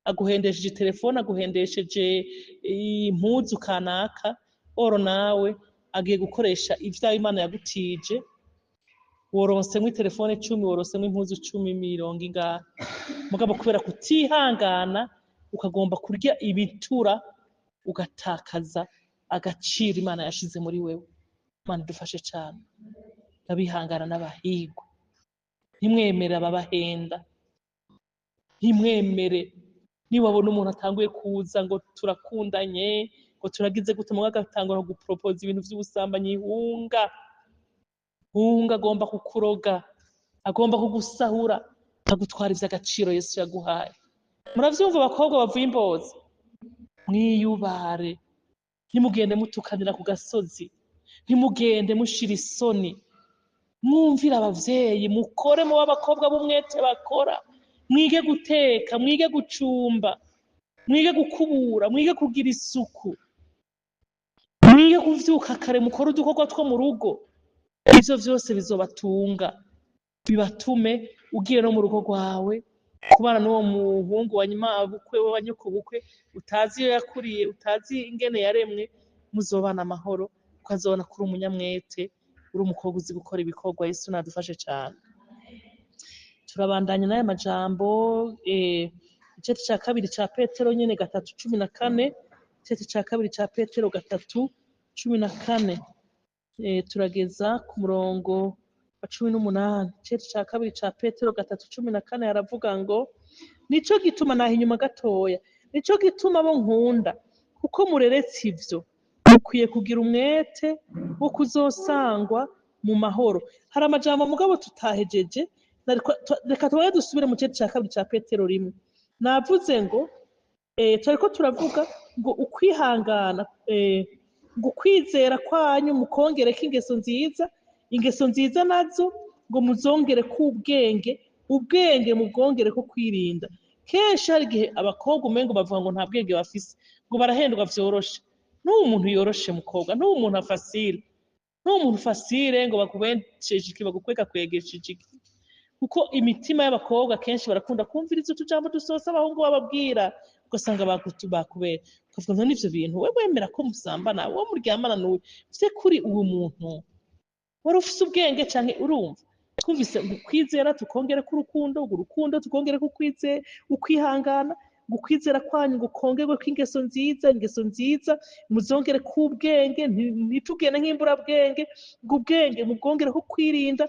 aguhendesheje telefone aguhendesheje impuzu kanaka oro nawe agiye gukoresha ivya Imana yagutije woronsemwe telefone 10 woronsemwe impuzu 10 ingahe mugabo kubera kutihangana ukagomba kurya ibitura ugatakaza agaciro Imana yashize muri wewe Imana dufashe cyane abihangana n'abahigo ntimwemere ababahenda ntimwemere niwabona umuntu atanguye kuza ngo turakundanye ngo turagize gute mu agatangura gupropose ibintu by'ubusambanyi hunga agomba kukuroga agomba kugusahura agutwara ivy'agaciro Yesu yaguhaye muravyumva abakobwa bavuye imbozi mwiyubare ntimugende mutukanira ku gasozi ntimugende mushira isoni mwumvira abavyeyi mukore mu b'abakobwa b'umwete bakora mwige guteka mwige gucumba mwige gukubura mwige kugira isuku mwige kuvyuka kare mukora udukorwa two mu rugo ivyo vyose bizobatunga bibatume ugiye no mu rugo rwawe kubana n'uwo muhungu wa nyuma bukwe w'abanyuko bukwe utazi iyo yakuriye utazi ingene yaremwe muzobana amahoro ukazobona kuri umunyamwete uri umukobwa uzi gukora ibikorwa Yesu nadufashe cyane turabandanya n'aya majambo igice cya kabiri cya Petero nyene 3:14 igice cya kabiri cya Petero 3:14 turageza ku murongo wa 18 igice cya kabiri cya Petero 3:14 yaravuga ngo nico gituma naho inyuma gatoya nico gituma bo nkunda kuko mureretse ivyo mukwiye kugira umwete wo kuzosangwa mu mahoro hari amajambo mugabo tutahejeje reka tubaye dusubire mu gice cya kabiri cya Petero 1 navuze ngo turiko turavuga ngo ukwihangana ngo kwizera kwanyu mukongereko ingeso nziza nazo ngo muzongere ubwenge mubwongere ko kwirinda kenshi hari igihe abakobwa umengo bavuga ngo nta bwenge bafise ngo barahendwa vyoroshe n'umuntu yoroshe mukobwa n'umuntu fasile ngo bakubenceje iki bagukweka kwegesheje iki kuko imitima y'abakobwa kenshi barakunda kumviriza utujambo dusosa abahungu bababwira ugasanga bakubera ukavuga ngo n'ivyo bintu we wemera ko musambana wo muryamana n'uwe vye kuri uwo muntu wari ufise ubwenge canke urumva twumvise ukwizera tukongere ku urukundo tukongere ku kwizera ukwihangana ukwizera kwanyu gukongerwe kw'ingeso nziza muzongere kubwenge ntitugene nk'imbura bwenge ubwenge mubwongere ko kwirinda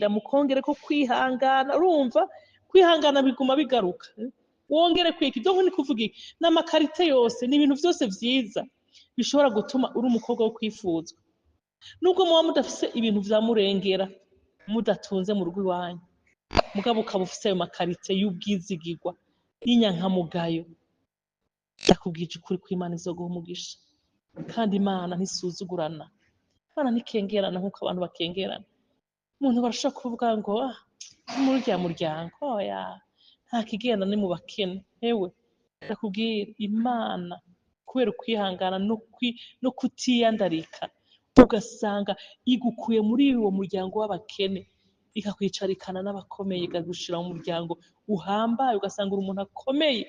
mukongere ko kwihangana urumva kwihangana biguma bigaruka wongere kwika ibyo ni kuvuga n'amakarite yose ni ibintu byose vyiza bishobora gutuma uri umukobwa wo kwifuzwa nubwo muba mudafise ibintu vyamurengera mudatunze mu rugo iwanyu mugabo ukaba ufise ayo makarite y'ubwizigirwa y'inyankamugayo, ndakubwije ukuri ko Imana izoguha umugisha. Kandi Imana ntisuzugurana, Imana ntikengerana nk'uko abantu bakengerana. Umuntu barashobora kuvuga ngo muri urya muryango oya nta kigenda ni mu bakene. Ewe ndakubwira Imana kubera ukwihangana no kutiyandarika, ugasanga igukuye muri uwo muryango w'abakene ikakwicarikana n'abakomeye, ikagushira mu muryango uhambaye, ugasanga uri umuntu akomeye.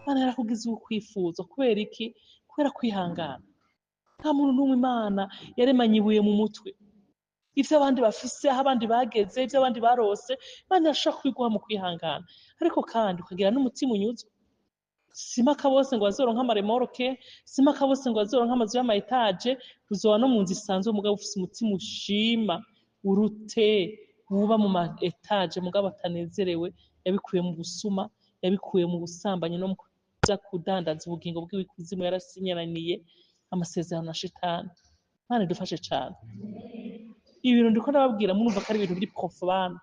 Imana yarakugize ukwifuza. Kubera iki? Kubera kwihangana. Nta muntu n'umwe Imana yaremanye ibuye mu mutwe. Ivyo abandi bafise, aho abandi bageze, ivyo abandi barose, Imana irashobora kubiguha mu kwihangana. Ariko kandi ukagira n'umutima unyuzwe. Simaka bose ngo bazoronka amaremoroke, simaka bose ngo bazoronka amazu y'ama etaje, uzoba no mu nzu isanzwe mugabo ufise umutima ushima, urute, wuba mu ma etaje mugabo atanezerewe, yabikuye mu busuma, yabikuye mu busambanyi no mu kuja kudandaza ubugingo bw'ikuzimu, yarasinyaraniye amasezerano na shitani. Imana idufashe cane. Ibi bintu ndiko ndababwira murumva ko ari ibintu biri profane,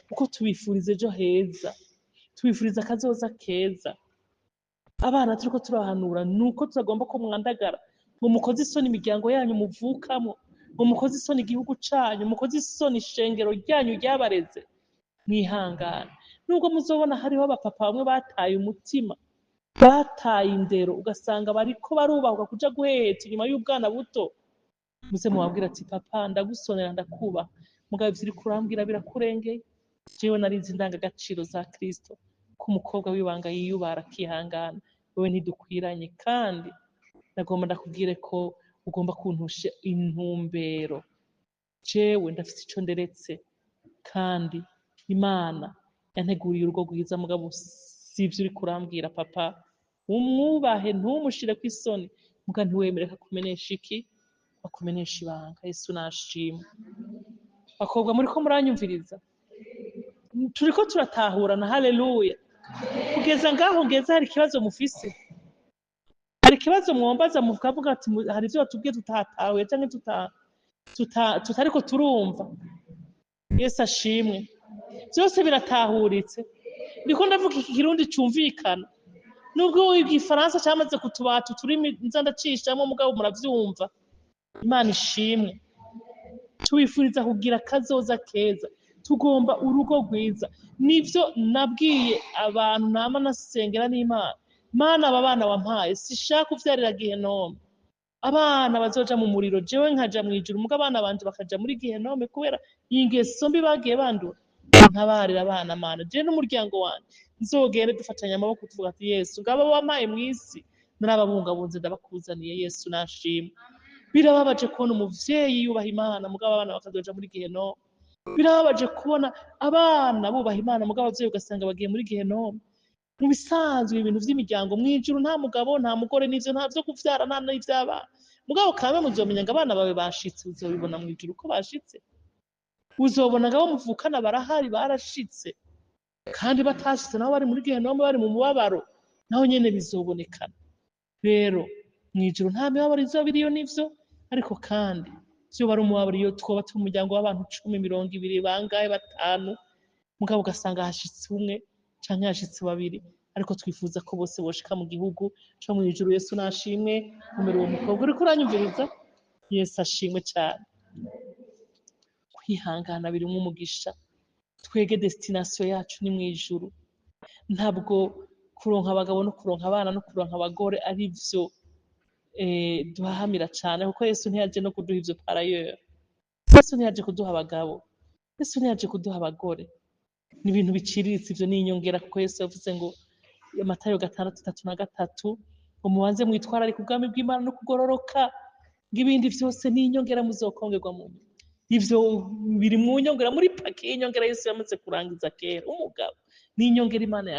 kuko tubifuriza ejo heza, tubifuriza akazoza keza. Abana turiko turahanura nuko tutagomba ko mwandagara, ngo mukoze isoni imiryango yanyu muvukamo, ngo mukoze isoni igihugu canyu, mukoze isoni ishengero ryanyu ryabareze. Mwihangane. Nubwo muzobona hariho abapapa bamwe bataye umutima, bataye indero, ugasanga bariko barubahwa kuja guheheta inyuma y'ubwana buto, muze mubabwira ati papa ndagusonera ndakubaha, mugabo ivyo uriko urambwira birakurengeye. Jewe narizi indangagaciro za Kristo, ko umukobwa w'ibanga yiyubara akihangana. Wewe ntidukwiranye, kandi ndagomba ndakubwire ko ugomba kuntusha intumbero. Jewe ndafise ico nderetse, kandi Imana yanteguriye urugo rwiza, mugabo sivyo uriko urambwira papa. Umwubahe, ntumushire kw'isoni, muga ntiwemere ko akumenesha iki? Akumenesha ibanga. Yesu nashimwe. Bakobwa muriko muranyumviriza, turiko turatahurana. Haleluya. Kugeza ngaho ngeze hari ikibazo mufise? Hari ikibazo mwombaza mukavuga ati hari ivyo batubwiye tutatahuye canke tutariko turumva? Yesu ashimwe. Vyose biratahuritse. Ndiko ndavuga iki kirundi cumvikana, nubwo igifaransa cyamaze kutubata turimi nza ndacishamwe, mugabo muravyumva. Imana ishimwe. Tubifuriza kugira kazoza keza, tugomba urugo rwiza. Nivyo nabwiye abantu nama nasengera n'Imana. Mana, aba bana wampaye sishaka kuvyarira Gihenome, abana bazoja mu muriro, jewe nkaja mwijuru, mugabo abana banje bakaja muri Gihenome kubera ingeso mbi bagiye bandura. Ntabarira abana Mana, je n'umuryango wanje nzogende dufatanya amaboko tuvuga ati Yesu ngaba wampaye mw'isi, narababungabunze ndabakuzaniye. Yesu nashimwe. Birababaje kubona umuvyeyi yubaha Imana mugabo abana bakazoja muri Gihenome. Birababaje kubona abana bubaha Imana mugabo abavyeyi ugasanga bagiye muri Gihenome. Mu bisanzwe ibintu vy'imiryango mwijuru nta mugabo nta mugore, n'ivyo nta vyo kuvyara nta n'ivy'abana. Mugabo kamwe muzomenya ngo abana bawe bashitse, uzobibona mwijuru ko bashitse. Uzobona ngabo muvukana barahari barashitse, kandi batashitse nabo bari muri Gihenome, bari mu mubabaro, naho nyene bizobonekana. Rero mwijuru nta mibabaro izoba iriyo, nivyo, ariko kandi vyoba ari umubabaro iyo twoba turi umuryango w'abantu 10, 20, bangahe, 5, mugabo ugasanga hashitse umwe canke hashitse 2, ariko twifuza ko bose boshika mu gihugu co mwijuru. Yesu nashimwe. Umero uwo mukobwa uriko uranyumviriza, Yesu ashimwe cane. Kwihangana birimwo umugisha. Twege destination yacu ni mwijuru. Ntabwo kuronka abagabo no kuronka abana no kuronka abagore ari vyo duhahamira cane, kuko Yesu ntiyaje no kuduha ivyo par ailleurs. Yesu ntiyaje kuduha abagabo, Yesu ntiyaje kuduha abagore. Ni ibintu biciriritse, ivyo ni inyongera, kuko Yesu yavuze ngo Matayo 6:33 ngo mubanze mwitwararike ubwami bw'Imana no kugororoka, ng'ibindi vyose ni inyongera muzokongerwa mu nyuma. Ivyo biri mu nyongera, muri pake y'inyongera Yesu yamaze kurangiza kera. Umugabo ni inyongera Imana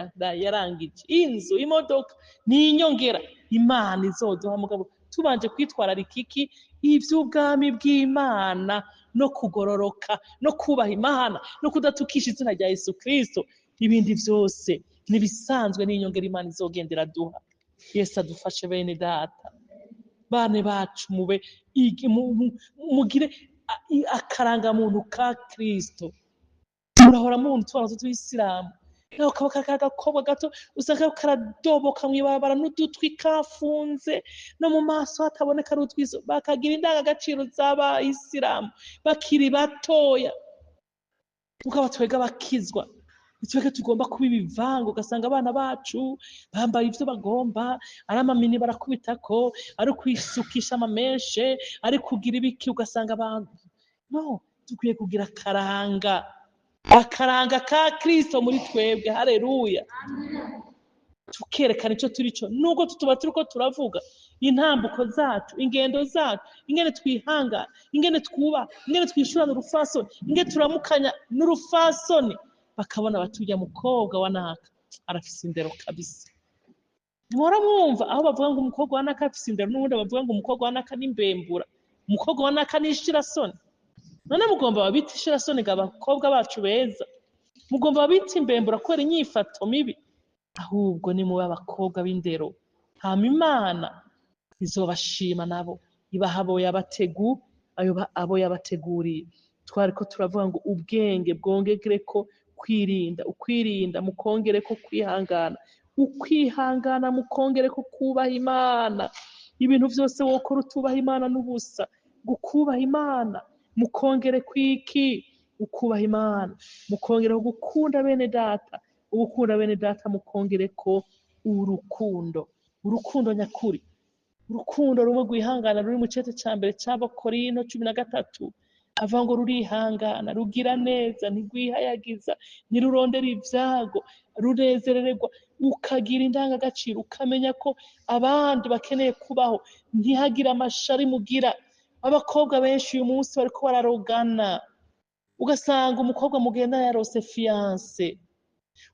yarangije. Inzu, imodoka ni inyongera Imana izoduha, mugabo tubanje kwitwararika iki? Ivy'ubwami bw'Imana no kugororoka no kubaha Imana no kudatukisha izina rya Yesu Kristo. Ibindi vyose nibisanzwe n'inyongera Imana izogendera duha. Yesu adufashe bene data. Bane bacu mube mugire akaranga muntu ka Kristo. urahora mubona utwana tw'isilamu naho kaba kagakobwa gato usanga karadoboka mw'ibarabara n'udutwi kafunze no mu maso hataboneka ari utwiso bakagira indangagaciro z'abayisilamu bakiri batoya kuko abatwega bakizwa twebwe tugomba kuba ibivango ugasanga abana bacu bambaye ivyo bagomba ari amamini barakubitako ari kwisukisha amameshe ari kugira ibiki ugasanga abantu no dukwiye kugira akaranga ka Kristo muri twebwe haleluya tukerekana ico turi cyo nubwo tutuba turiko turavuga intambuko zacu ingendo zacu ingene twihanga ingene twuba ingene twishurana urufasoni ingene turamukanya n'urufasoni bakabona batujya mukobwa wa naka arafise indero kabisa mwora mwumva aho bavuga ngo umukobwa wa naka afise indero n'ubundi bavuga ngo umukobwa wa naka n'imbembura umukobwa wa naka n'ishirasoni none mugomba babita ishirasoni ga abakobwa bacu beza mugomba babita imbembura kubera inyifato mibi ahubwo ni muba abakobwa b'indero hama Imana izobashima nabo ibaha abo yabateguriye twariko turavuga ngo ubwenge bwongereko ukwirinda mukongereko kwihangana ukwihangana mukongereko kubaha Imana ibintu byose wokora utubaha Imana n'ubusa gukubaha Imana mukongere kwiki ukubaha Imana mukongere gukunda bene data ubukunda bene data mukongereko urukundo nyakuri urukundo rumwe rwihangana ruri mu cete ca mbere c'Abakorinto 13 avuga ngo rurihangana rugira neza ntigwihayagiza ntirurondera ivyago runezerererwa ukagira indangagaciro ukamenya ko abandi bakeneye kubaho ntihagira amashari mugira abakobwa benshi uyu munsi bariko bararogana ugasanga umukobwa mugenda yarose fiance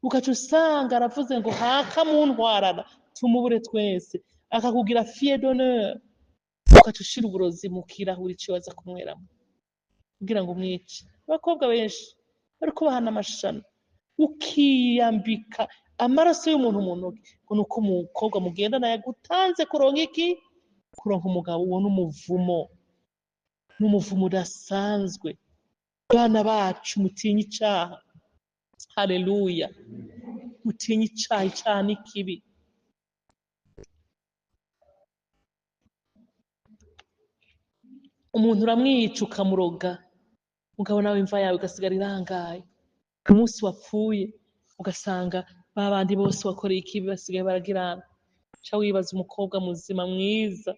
ukaca usanga aravuze ngo haka muntwarana tumubure twese akakugira fille d'honneur ukaca ushira uburozi mu kirahuri ciwaza kumweramo kugira ngo umwice abakobwa benshi bariko bahana amashano ukiyambika amaraso y'umuntu mu ntoki ngo nuko umukobwa mugendana yagutanze kuronka umugabo uwo n'umuvumo udasanzwe bana bacu mutinye icaha haleluya mutinye icaha n'ikibi umuntu uramwica ukamuroga mugabo nawe imva yawe igasigara irangaye umunsi wapfuye ugasanga babandi bose wakoreye ikibi basigaye baragirana ca wibaza umukobwa muzima mwiza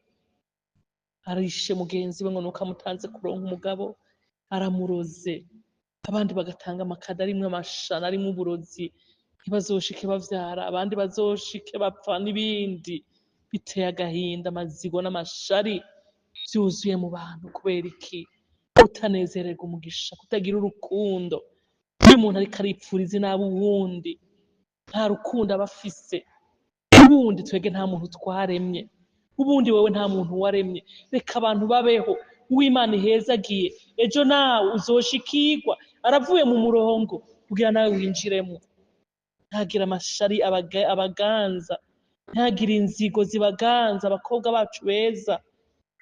arishe mugenzi we ngo nuko amutanze kuronka umugabo aramuroze abandi bagatanga amakada arimwo amashana arimwo uburozi ntibazoshike bavyara abandi bazoshike bapfa n'ibindi biteye agahinda amazigo n'amashari vyuzuye mu bantu kubera iki kutanezererwa umugisha kutagira urukundo iyo umuntu ariko aripfuriza inabi uwundi nta rukundo aba afise ubundi twege nta muntu twaremye ubundi wewe nta muntu waremye reka abantu babeho uw'Imana ihezagiye ejo nawe uzoshikirwa aravuye mu murongo kugira nawe winjiremo ntagira amashari abaganza ntagira inzigo zibaganza abakobwa bacu beza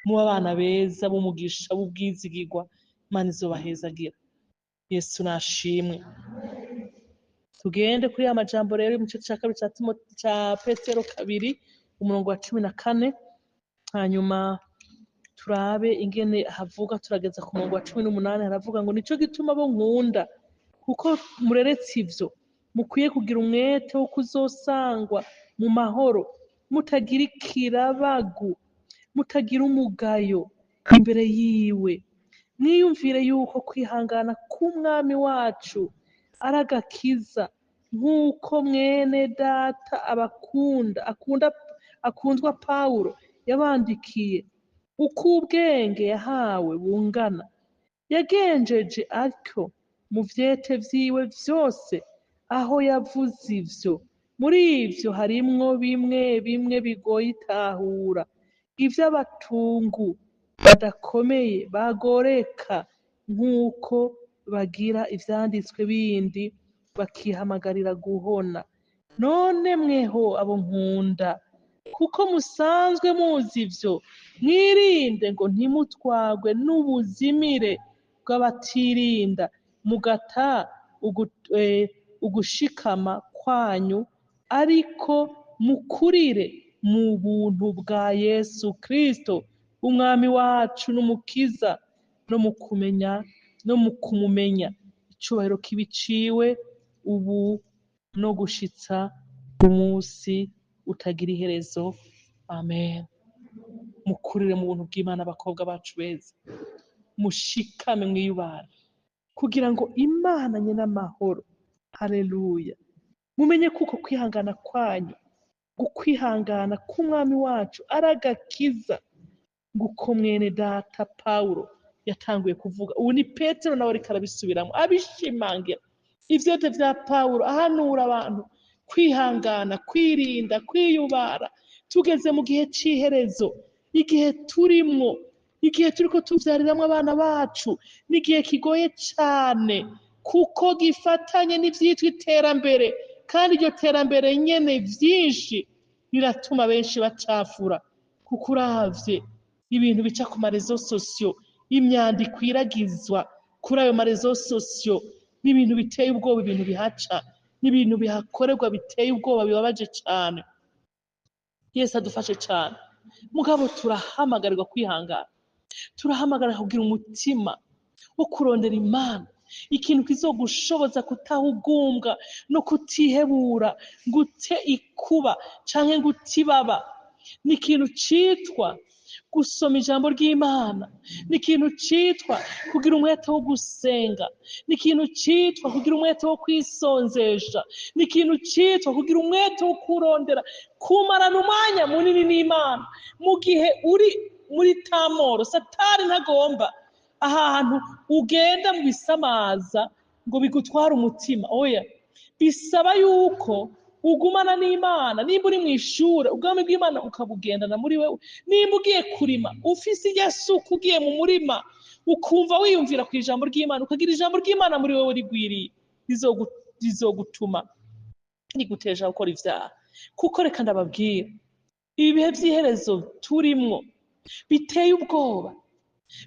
mu abana beza b'umugisha b'ubwizigirwa Imana izobahezagira Yesu nashimwe tugende kuri ya majambo rero mu gice cya kabiri ca Petero 2 umurongo wa 14 hanyuma turabe ingene havuga turageza ku murongo wa 18 haravuga ngo nico gituma bo nkunda kuko mureretse ivyo mukwiye kugira umwete wo kuzosangwa mu mahoro mutagira ikirabagu mutagira umugayo imbere yiwe mwiyumvire yuko kwihangana k'umwami wacu aragakiza nk'uko mwene data akundwa Pawulo yabandikiye uko ubwenge yahawe bungana yagenjeje atyo mu vyete vyiwe vyose aho yavuze ivyo muri ivyo harimwo bimwe bigoye itahura ivy'abatungu badakomeye bagoreka nk'uko bagira ivyanditswe bindi bakihamagarira guhona none mweho abo nkunda kuko musanzwe muzi ivyo mwirinde ngo ntimutwagwe n'ubuzimire bw'abatirinda mugata ugushikama kwanyu, ariko mukurire mu buntu bwa Yesu Kristo umwami wacu n'umukiza, no mu kumenya no mu kumumenya. Icubahiro kibiciwe ubu no gushitsa umunsi utagira iherezo. Amen. Mukurire mu buntu bw'Imana abakobwa bacu beza, mushikame mwiyubara kugira ngo Imana nyene amahoro, haleluya, mumenye kuko kwihangana kwanyu, gukwihangana k'umwami wacu aragakiza, nguko mwene data Pawulo yatanguye kuvuga. Ubu ni Petero nawe ariko arabisubiramo abishimangira ivyote vya Pawulo, ahanura abantu kwihangana, kwirinda, kwiyubara. Tugeze mu gihe c'iherezo, igihe turimwo, igihe turiko tuvyariramwo abana bacu, n'igihe kigoye cane kuko gifatanye n'ivyitwa iterambere, kandi iryo terambere nyene vyinshi biratuma benshi bacafura. Kuko uravye ibintu bica ku marezo sosiyo, imyanda ikwiragizwa kuri ayo marezo sosiyo, n'ibintu biteye ubwoba, ibintu bihaca n'ibintu bihakorerwa biteye ubwoba, bibabaje cane. Yesu adufashe cane. Mugabo turahamagarirwa kwihangana, turahamagarirwa kugira umutima wo kurondera Imana, ikintu kizogushoboza kutahugumbwa no kutihebura, ngute ikuba canke ngutibaba. Ni ikintu citwa gusoma ijambo ry'Imana, ni ikintu citwa kugira umwete wo gusenga, ni ikintu citwa kugira umwete wo kwisonzesha, ni ikintu citwa kugira umwete wo kurondera kumarana umwanya munini n'Imana. Mu gihe uri muri tamoro, Satani ntagomba ahantu ugenda mu bisamaza ngo bigutware umutima. Oya, bisaba yuko ugumana n'Imana. Nimba uri mw'ishure, ubwami bw'Imana ukabugendana muri wewe. Nimba ugiye kurima, ufise igisuka ugiye mu murima, ukumva wiyumvira ku ijambo ry'Imana, ukagira ijambo ry'Imana muri wewe rigwiriye, rizogutuma riguteja gukora ivyaha. Kuko reka ndababwira, ibi bihe vy'iherezo turimwo biteye ubwoba,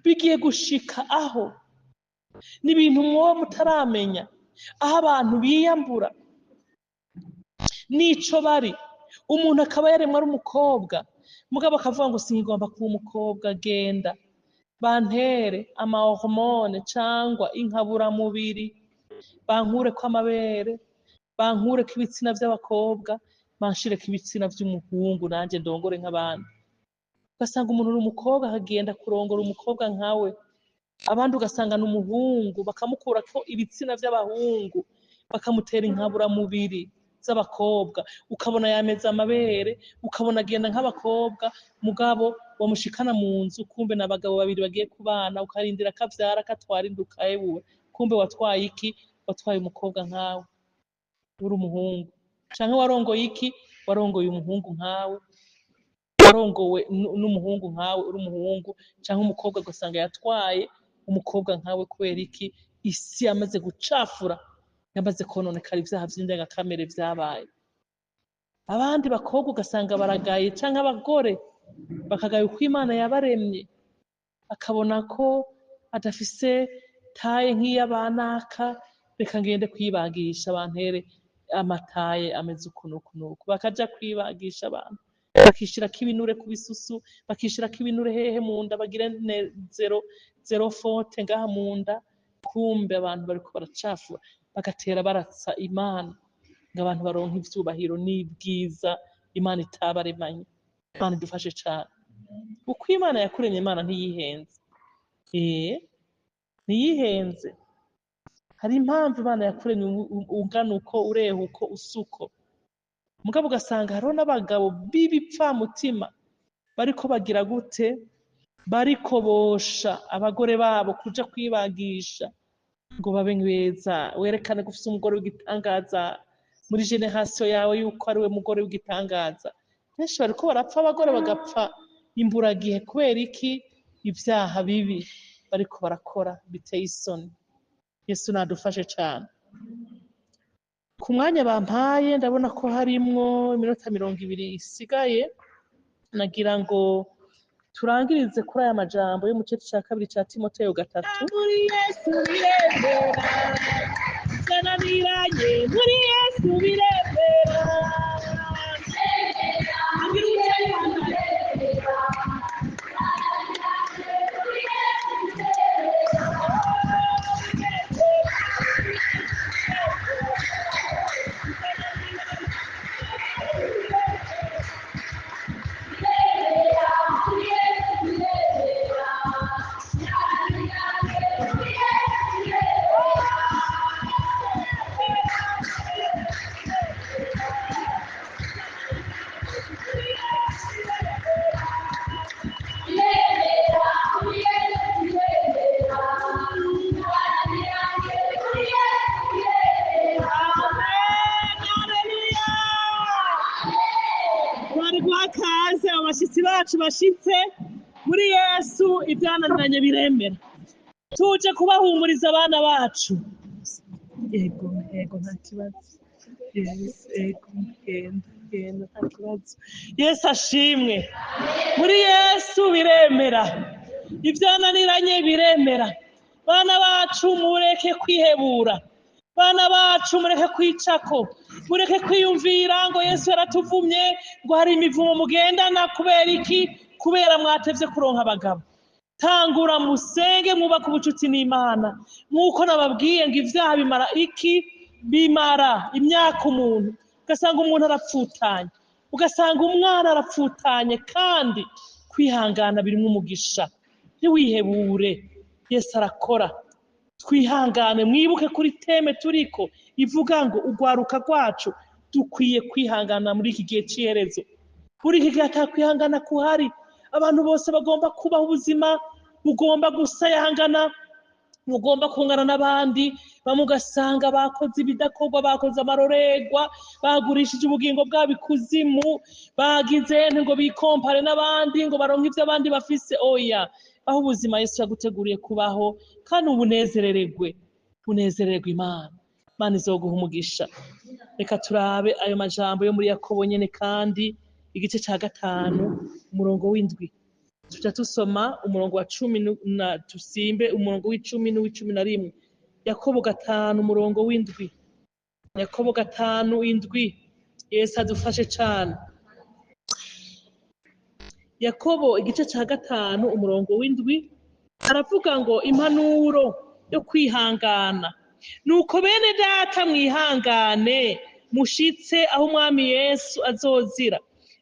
bigiye gushika aho n'ibintu mwoba mutaramenya, aho abantu biyambura nico bari. Umuntu akaba yaremwe ari umukobwa, mugabo akavuga ngo singomba kuba umukobwa, genda bantere amahormone cangwa inkaburamubiri, bankureko amabere, bankureko ibitsina vy'abakobwa, banshireko ibitsina vy'umuhungu, nanje ndongore nk'abandi. Ugasanga umuntu uri umukobwa akagenda kurongora umukobwa nkawe, abandi ugasanga ni umuhungu, bakamukurako ibitsina vy'abahungu, bakamutera inkaburamubiri z'abakobwa, ukabona yameze amabere, ukabona agenda nk'abakobwa, mugabo wamushikana mu nzu, kumbe n'abagabo babiri bagiye kubana, ukarindira kavyara katwara inda ukahebura, kumbe watwaye iki? Watwaye umukobwa nkawe uri umuhungu. Canke warongoye iki? Warongoye umuhungu nkawe, warongowe n'umuhungu nkawe uri umuhungu. Canke umukobwa ugasanga yatwaye umukobwa nkawe. Kubera iki? Isi yamaze gucafura, yamaze kononekara, ivyaha vy'indengakamere vyabaye. Abandi bakobwa ugasanga baragaye, canke abagore bakagaye uko Imana yabaremye, akabona ko adafise taye nk'iy'abanaka, reka ngende kwibagisha, bantere amataye ameze uku n'uku n'uku. Bakaja kwibagisha abantu, bakishirako ibinure ku bisusu, bakishirako ibinure hehe mu nda, bagire zero fote ngaha mu nda. Kumbe abantu bariko baracafura, bagatera baratsa Imana, ngo abantu baronke ivyubahiro n'ibwiza Imana itabaremanye. Imana idufashe cane. Uko Imana yakuremye, Imana ntiyihenze. Ntiyihenze. Hari impamvu Imana yakuremye ungana uko, ureha uko, usuko. Mugabo ugasanga hariho n'abagabo b'ibipfamutima bariko bagira gute? Bariko bosha abagore babo kuja kwibagisha ngo babe beza, werekane ko ufise umugore w'igitangaza muri generasiyo yawe, yuko ari we mugore w'igitangaza. Benshi bariko barapfa, abagore bagapfa imburagihe. Kubera iki? Ivyaha bibi bariko barakora biteye isoni. Yesu nadufashe cane. Ku mwanya bampaye ndabona ko harimwo iminota 20 isigaye, nagira ngo turangirize kuri aya majambo yo mu cece ca 2 ca Timoteyo 3. bacu bashitse muri Yesu ibyananiranye biremera. Tuje kubahumuriza abana bacu. Yego nta kibazo. Yego genda nta kibazo. Yesu ashimwe. Muri Yesu biremera. Ibyananiranye biremera. Bana bacu mureke kwihebura. Bana bacu mureke kwicako. Mureke kwiyumvira ngo Yesu yaratuvumye ngo hari imivumo mugendana kubera iki? Kubera mwatevye kuronka abagabo. Tangura musenge mwubaka ubucuti n'Imana. Nk'uko nababwiye ngo ivyaha bimara iki? Bimara imyaka umuntu. Ugasanga umuntu arapfutanye. Ugasanga umwana arapfutanye kandi kwihangana birimwo umugisha. Ntiwihebure. Yesu arakora. Twihangane mwibuke kuri teme turiko ivuga ngo ugwaruka rwacu dukwiye kwihangana muri iki gihe c'iherezo. Muri iki gihe atakwihangana kuhari. Abantu bose bagomba kubaho ubuzima bugomba gusayangana, mugomba kungana n'abandi. Bamwe ugasanga bakoze ibidakorwa, bakoze amarorerwa, bagurishije ubugingo bwabo ikuzimu, bagize ngo bikompare n'abandi ngo baronke ivyo abandi bafise. Oya, aho ubuzima Yesu yaguteguriye kubaho kandi ubunezerererwe Imana. Imana izoguha umugisha. Reka turabe ayo majambo yo muri Yakobo nyene kandi igice ca 5 umurongo w'indwi. Tuja tusoma umurongo wa 10 na tusimbe umurongo w'10 n'uw'11. Yakobo 5 umurongo w'indwi. Yakobo 5 indwi. Yesu adufashe cane. Yakobo igice ca 5 umurongo w'indwi aravuga ngo impanuro yo kwihangana. Nuko bene data mwihangane mushitse aho umwami Yesu azozira.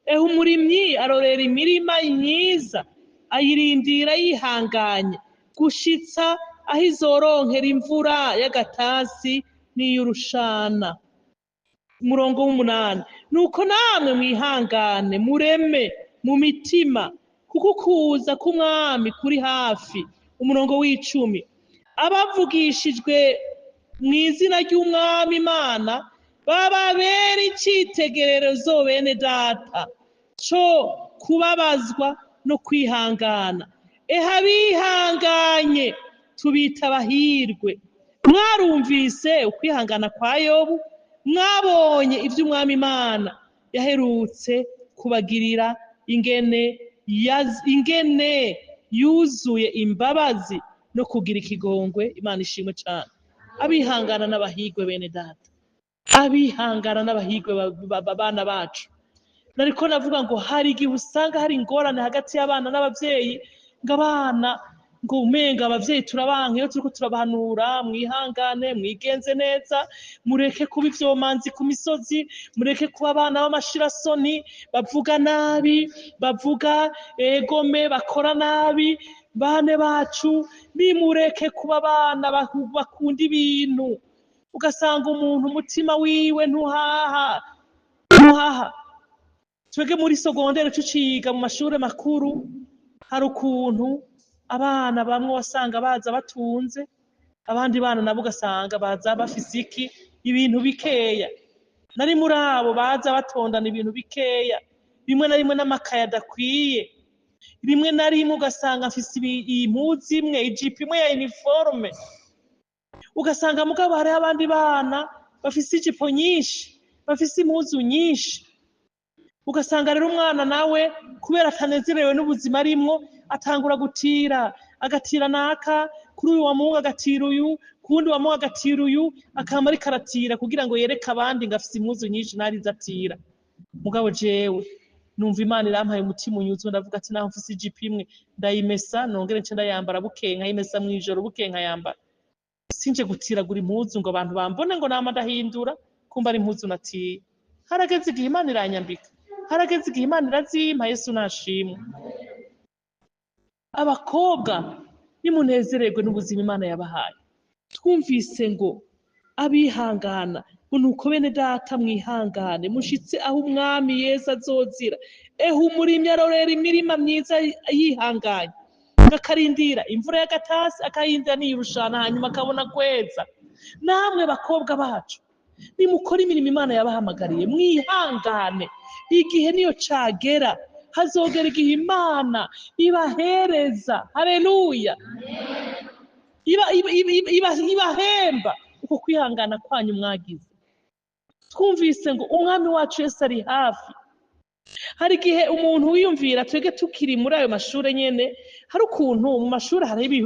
Umurimyi arorera imirima myiza ayirindira yihanganye gushitsa aho izoronkera imvura y'agatasi n'iy'urushana. Umurongo w'8. Nuko namwe mwihangane mureme mu mitima kuko kuza k'umwami kuri hafi. Umurongo w'10. Abavugishijwe mu izina ry'umwami Imana bababera icitegererezo bene data co kubabazwa no kwihangana. Abihanganye tubita abahirwe. Mwarumvise ukwihangana kwa Yobu, mwabonye ivyo umwami Imana yaherutse kubagirira, ingene yuzuye imbabazi no kugira ikigongwe. Imana ishimwe cane. Abihangana n'abahirwe bene data. Abihangana n'abahirwe bana bacu. Nariko navuga ngo hari igihe usanga hari ingorane hagati y'abana n'abavyeyi, ngo abana ngo umenga abavyeyi turabanka iyo turiko turabahanura, mwihangane mwigenze neza, mureke kuba ivyomanzi ku misozi, mureke kuba abana b'amashirasoni bavuga nabi, bavuga egome, bakora nabi. Bane bacu nimureke kuba abana bakunda ibintu. Ugasanga umuntu umutima wiwe ntuhaha. Twege muri sogondere tuciga mu mashure makuru, hari ukuntu abana bamwe wasanga baza batunze, abandi bana nabo ugasanga baza bafise iki? Ibintu bikeya. Nari muri abo baza batondana ibintu bikeya, bimwe na rimwe n'amakaye adakwiye. Rimwe na rimwe ugasanga afise impuzu imwe, ijipo imwe ya uniforme. Ugasanga mugabo hari abandi bana bafise ijipo nyinshi, bafise impuzu nyinshi. Ugasanga rero umwana nawe kubera atanezerewe n'ubuzima arimwo atangura agatira naka, kuri uyu wamuha agatira uyu, kundi wamuha agatira uyu, akama ariko aratira kugira ngo yereke abandi ngo afise impuzu nyinshi ntarize atira. Mugabo jewe numva Imana irampaye umutima unyuzwe, ndavuga ati naho mfise ijipo imwe ndayimesa nongere nce ndayambara bukeye nkayimesa mw'ijoro bukeye nkayambara. Sinje gutiragura impuzu ngo abantu bambone ngo nama ndahindura kumva ari impuzu natiye. Harageze igihe Imana iranyambika, harageze igihe Imana irazimpa. Yesu nashimwe. Abakobwa nimunezererwe n'ubuzima Imana yabahaye. Twumvise ngo abihangana ngo nuko bene data mwihangane mushitse aho umwami Yesu azozira. Umurimyi arorera imirima myiza yihanganye, akarindira imvura y'agatasi, akayindira n'iy'urushana, hanyuma akabona kweza. Namwe bakobwa bacu nimukora imirimo Imana yabahamagariye, mwihangane. Igihe niyo cagera hazogera igihe Imana ibahereza, haleluya, ibahemba uko kwihangana kwanyu mwagize. Twumvise ngo umwami wacu Yesu ari hafi. Hari igihe umuntu wiyumvira twebwe tukiri muri ayo mashuri nyene, hari ukuntu mu mashuri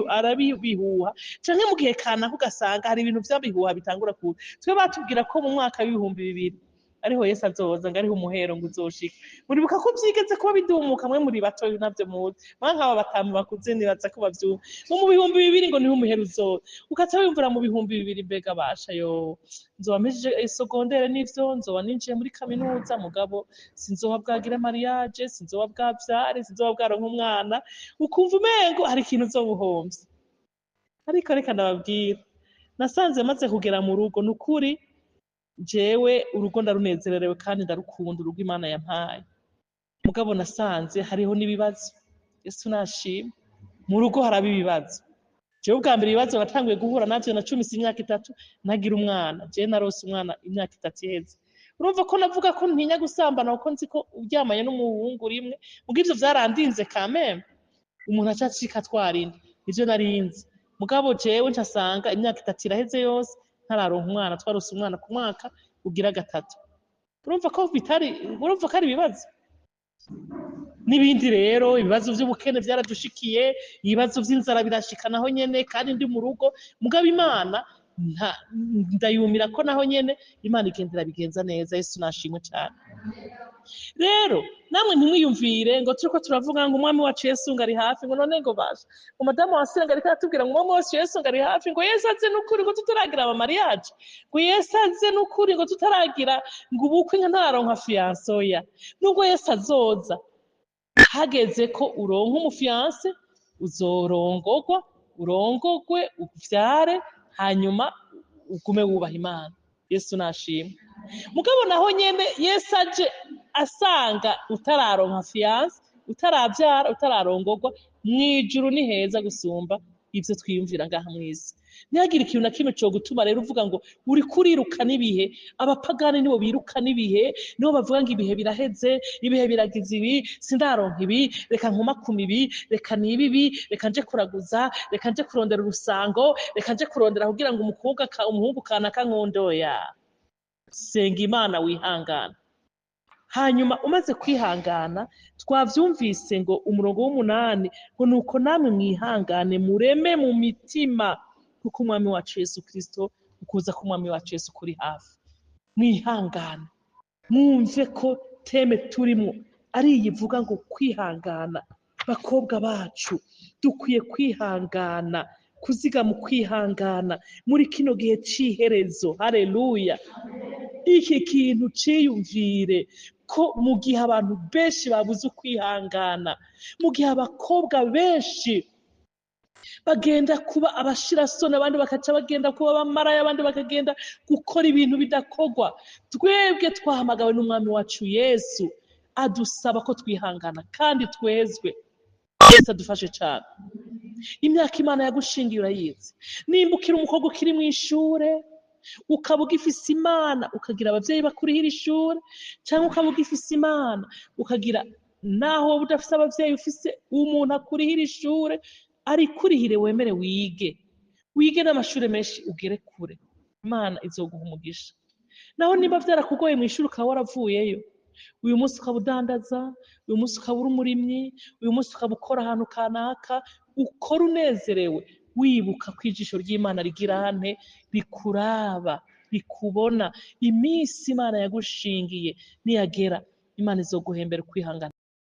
arabihuha canke mu gihe kanaka ugasanga hari ibintu vy'abihuha bitangura kuza. Twe batubwira ko mu mwaka w'ibihumbi 2000 ariho Yesu azoza, ngo ariho umuhero ngo uzoshika. Muribuka ko vyigeze kuba bidumuka mwe muri bato navyo muzi, nk'aba batamu bakuze nibaza ko bavyumva ngo mu bihumbi 2000 ngo niho umuhero uzoza. Ukaca wiyumvira mu bihumbi 2000 mbega basha yo nzoba mpejeje segondere n'ivyo, nzoba ninjiye muri kaminuza, mugabo sinzoba bwagira mariage, sinzoba bwavyare, sinzoba bwaronka umwana, ukumva umengo hari ikintu uzobuhomvye. Ariko reka ndababwira, nasanze maze kugera mu rugo, nukuri jewe urugo ndarunezererewe kandi ndarukunda, urugo Imana yampaye. Mugabo nasanze hariho n'ibibazo. Yesu nashimwe. Mu rugo haraba ibibazo. Jewe ubwa mbere ibibazo natanguye guhura navyo na 10 imyaka 3 ntagira umwana. Jewe narose umwana imyaka 3 iheze. Urumva ko navuga ko ntinya gusambana kuko nzi ko uryamanye n'umuhungu rimwe, mugo ivyo vyarandinze kameme. Umuntu acacika twarinda. Ivyo narinzi. Mugabo jewe ncasanga imyaka 3 iraheze yose ntararonka umwana, twarose umwana ku mwaka ugira 3. Urumva ko ari ibibazo. N'ibindi rero, ibibazo vy'ubukene vyaradushikiye, ibibazo vy'inzara birashika naho nyene kandi ndi mu rugo. Mugabo Imana ndayumira ko naho nyene Imana igendera bigenza neza. Yesu nashimwe cyane. Rero namwe ntimwiyumvire ngo turiko turavuga ngo umwami wacu Yesu ngo ari hafi, ngo none ngo basha ngo madamu wasenga ariko atubwira ngo umwami wacu Yesu ngo ari hafi, ngo Yesu aze n'ukuri ngo tutaragira aba mariage, ngo Yesu aze n'ukuri ngo tutaragira ngo ubukwe nka ntararonka fiansoya. Nubwo Yesu azoza, hageze ko uronka umufiance, uzorongogwa, urongogwe, uvyare, hanyuma ugume wubaha Imana. Yesu nashimwe. Mugabo naho nyene Yesu aje asanga utararonka fiance, utaravyara, utararongogwa, mwijuru ni heza gusumba ivyo twiyumvira ngaha mwisi. Ntihagira ikintu na kimwe cyo gutuma rero uvuga ngo uri kuriruka n'ibihe. Abapagani nibo biruka n'ibihe, nibo bavuga ngo ibihe biraheze, ibihe biragize ibi, sindaronka ibi, reka nkomakuma ibi, reka nibibi, reka nje kuraguza, reka nje kurondera urusango, reka nje kurondera kugira ngo umuhungu kanaka nkondoya. Senga Imana wihangana. Hanyuma umaze kwihangana, twavyumvise ngo umurongo w'8 ngo nuko namwe mwihangane mureme mu mitima, kuko umwami wacu Yesu Kristo, ukuza k'umwami wacu Yesu kuri hafi. Mwihangane, mwumve ko teme turimo ari iyivuga ngo kwihangana. Bakobwa bacu dukwiye kwihangana, kuziga mu kwihangana muri kino gihe c'iherezo. Haleluya. Iki kintu ciyumvire ko mu gihe abantu benshi babuze ukwihangana, mu gihe abakobwa benshi bagenda kuba abashirasoni, abandi bakaca bagenda kuba abamaraya, abandi bakagenda gukora ibintu bidakogwa, twebwe twahamagawe n'umwami wacu Yesu adusaba ko twihangana kandi twezwe. Yesu adufashe cyane. Imyaka Imana yagushingiye urayizi. Nimba ukiri umukobwa ukiri mu ishure, ukaba ugifise Imana ukagira abavyeyi bakurihira ishure, cyangwa ukaba ugifise Imana ukagira naho udafise abavyeyi ufise umuntu akurihira ishure, ari kurihire wemere wige n'amashure menshi ugere kure, Imana izoguha umugisha. Naho niba vyarakugoye mu ishure ukaba waravuyeyo, uyu munsi ukaba udandaza, uyu munsi ukaba uri umurimyi, uyu munsi ukaba ukora ahantu kanaka, ukora unezerewe, wibuka ko ijisho ry'Imana rigira hane, rikuraba, rikubona. Iminsi Imana yagushingiye niyagera, Imana izoguhembera kwihangana